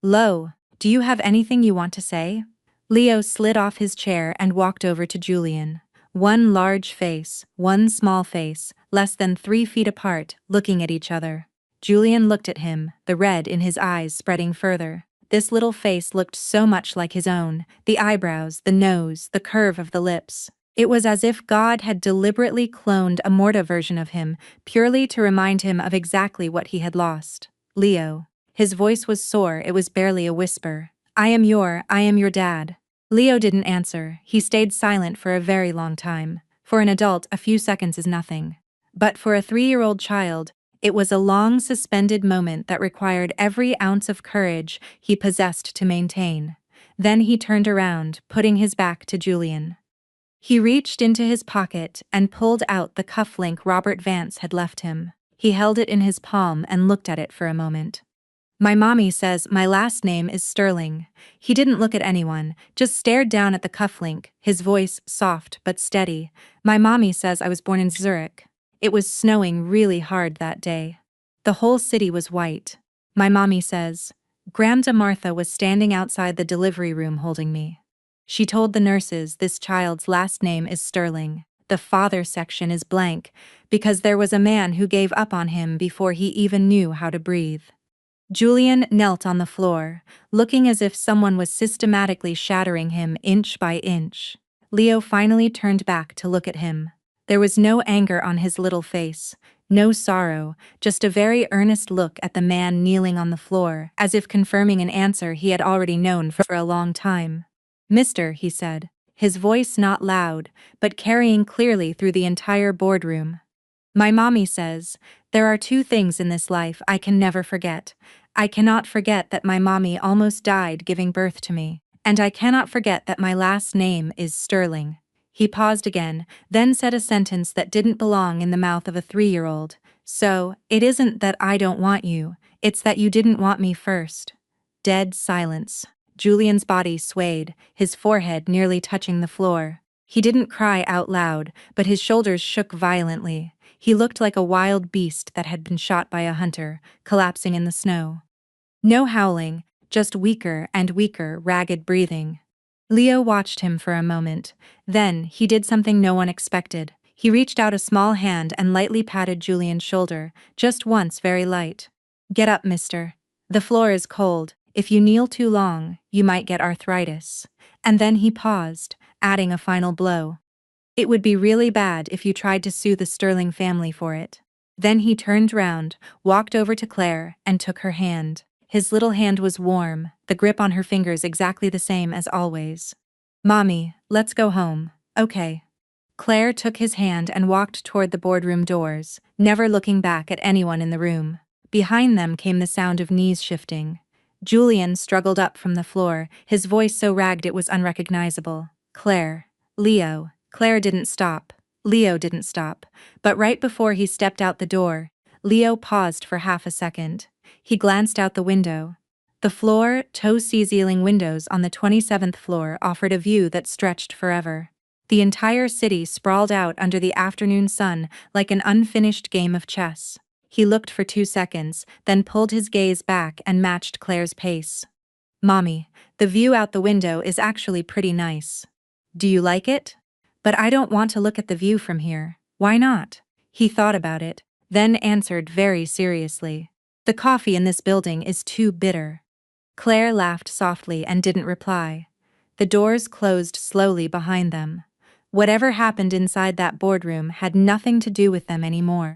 Lo, do you have anything you want to say? Leo slid off his chair and walked over to Julian. One large face, one small face, less than 3 feet apart, looking at each other. Julian looked at him, the red in his eyes spreading further. This little face looked so much like his own, the eyebrows, the nose, the curve of the lips. It was as if God had deliberately cloned a Morta version of him, purely to remind him of exactly what he had lost. Leo. His voice was sore, it was barely a whisper. I am your dad. Leo didn't answer. He stayed silent for a very long time. For an adult, a few seconds is nothing. But for a 3-year-old child, it was a long suspended moment that required every ounce of courage he possessed to maintain. Then he turned around, putting his back to Julian. He reached into his pocket and pulled out the cufflink Robert Vance had left him. He held it in his palm and looked at it for a moment. My mommy says my last name is Sterling. He didn't look at anyone, just stared down at the cufflink, his voice soft but steady. My mommy says I was born in Zurich. It was snowing really hard that day. The whole city was white. My mommy says, Grandma Martha was standing outside the delivery room holding me. She told the nurses this child's last name is Sterling. The father section is blank, because there was a man who gave up on him before he even knew how to breathe. Julian knelt on the floor, looking as if someone was systematically shattering him inch by inch. Leo finally turned back to look at him. There was no anger on his little face, no sorrow, just a very earnest look at the man kneeling on the floor, as if confirming an answer he had already known for a long time. "Mister," he said, his voice not loud, but carrying clearly through the entire boardroom. "My mommy says, there are two things in this life I can never forget. I cannot forget that my mommy almost died giving birth to me, and I cannot forget that my last name is Sterling." He paused again, then said a sentence that didn't belong in the mouth of a 3-year-old. "So, it isn't that I don't want you, it's that you didn't want me first." Dead silence. Julian's body swayed, his forehead nearly touching the floor. He didn't cry out loud, but his shoulders shook violently. He looked like a wild beast that had been shot by a hunter, collapsing in the snow. No howling, just weaker and weaker, ragged breathing. Leo watched him for a moment. Then, he did something no one expected. He reached out a small hand and lightly patted Julian's shoulder, just once, very light. "Get up, mister. The floor is cold. If you kneel too long, you might get arthritis." And then he paused, adding a final blow. "It would be really bad if you tried to sue the Sterling family for it." Then he turned round, walked over to Claire, and took her hand. His little hand was warm, the grip on her fingers exactly the same as always. "Mommy, let's go home, okay?" Claire took his hand and walked toward the boardroom doors, never looking back at anyone in the room. Behind them came the sound of knees shifting. Julian struggled up from the floor, his voice so ragged it was unrecognizable. "Claire. Leo." Claire didn't stop. Leo didn't stop. But right before he stepped out the door, Leo paused for half a second. He glanced out the window. The floor, toe-ceiling windows on the 27th floor offered a view that stretched forever. The entire city sprawled out under the afternoon sun like an unfinished game of chess. He looked for 2 seconds, then pulled his gaze back and matched Claire's pace. "Mommy, the view out the window is actually pretty nice. Do you like it?" "But I don't want to look at the view from here." "Why not?" He thought about it, then answered very seriously. "The coffee in this building is too bitter." Claire laughed softly and didn't reply. The doors closed slowly behind them. Whatever happened inside that boardroom had nothing to do with them anymore.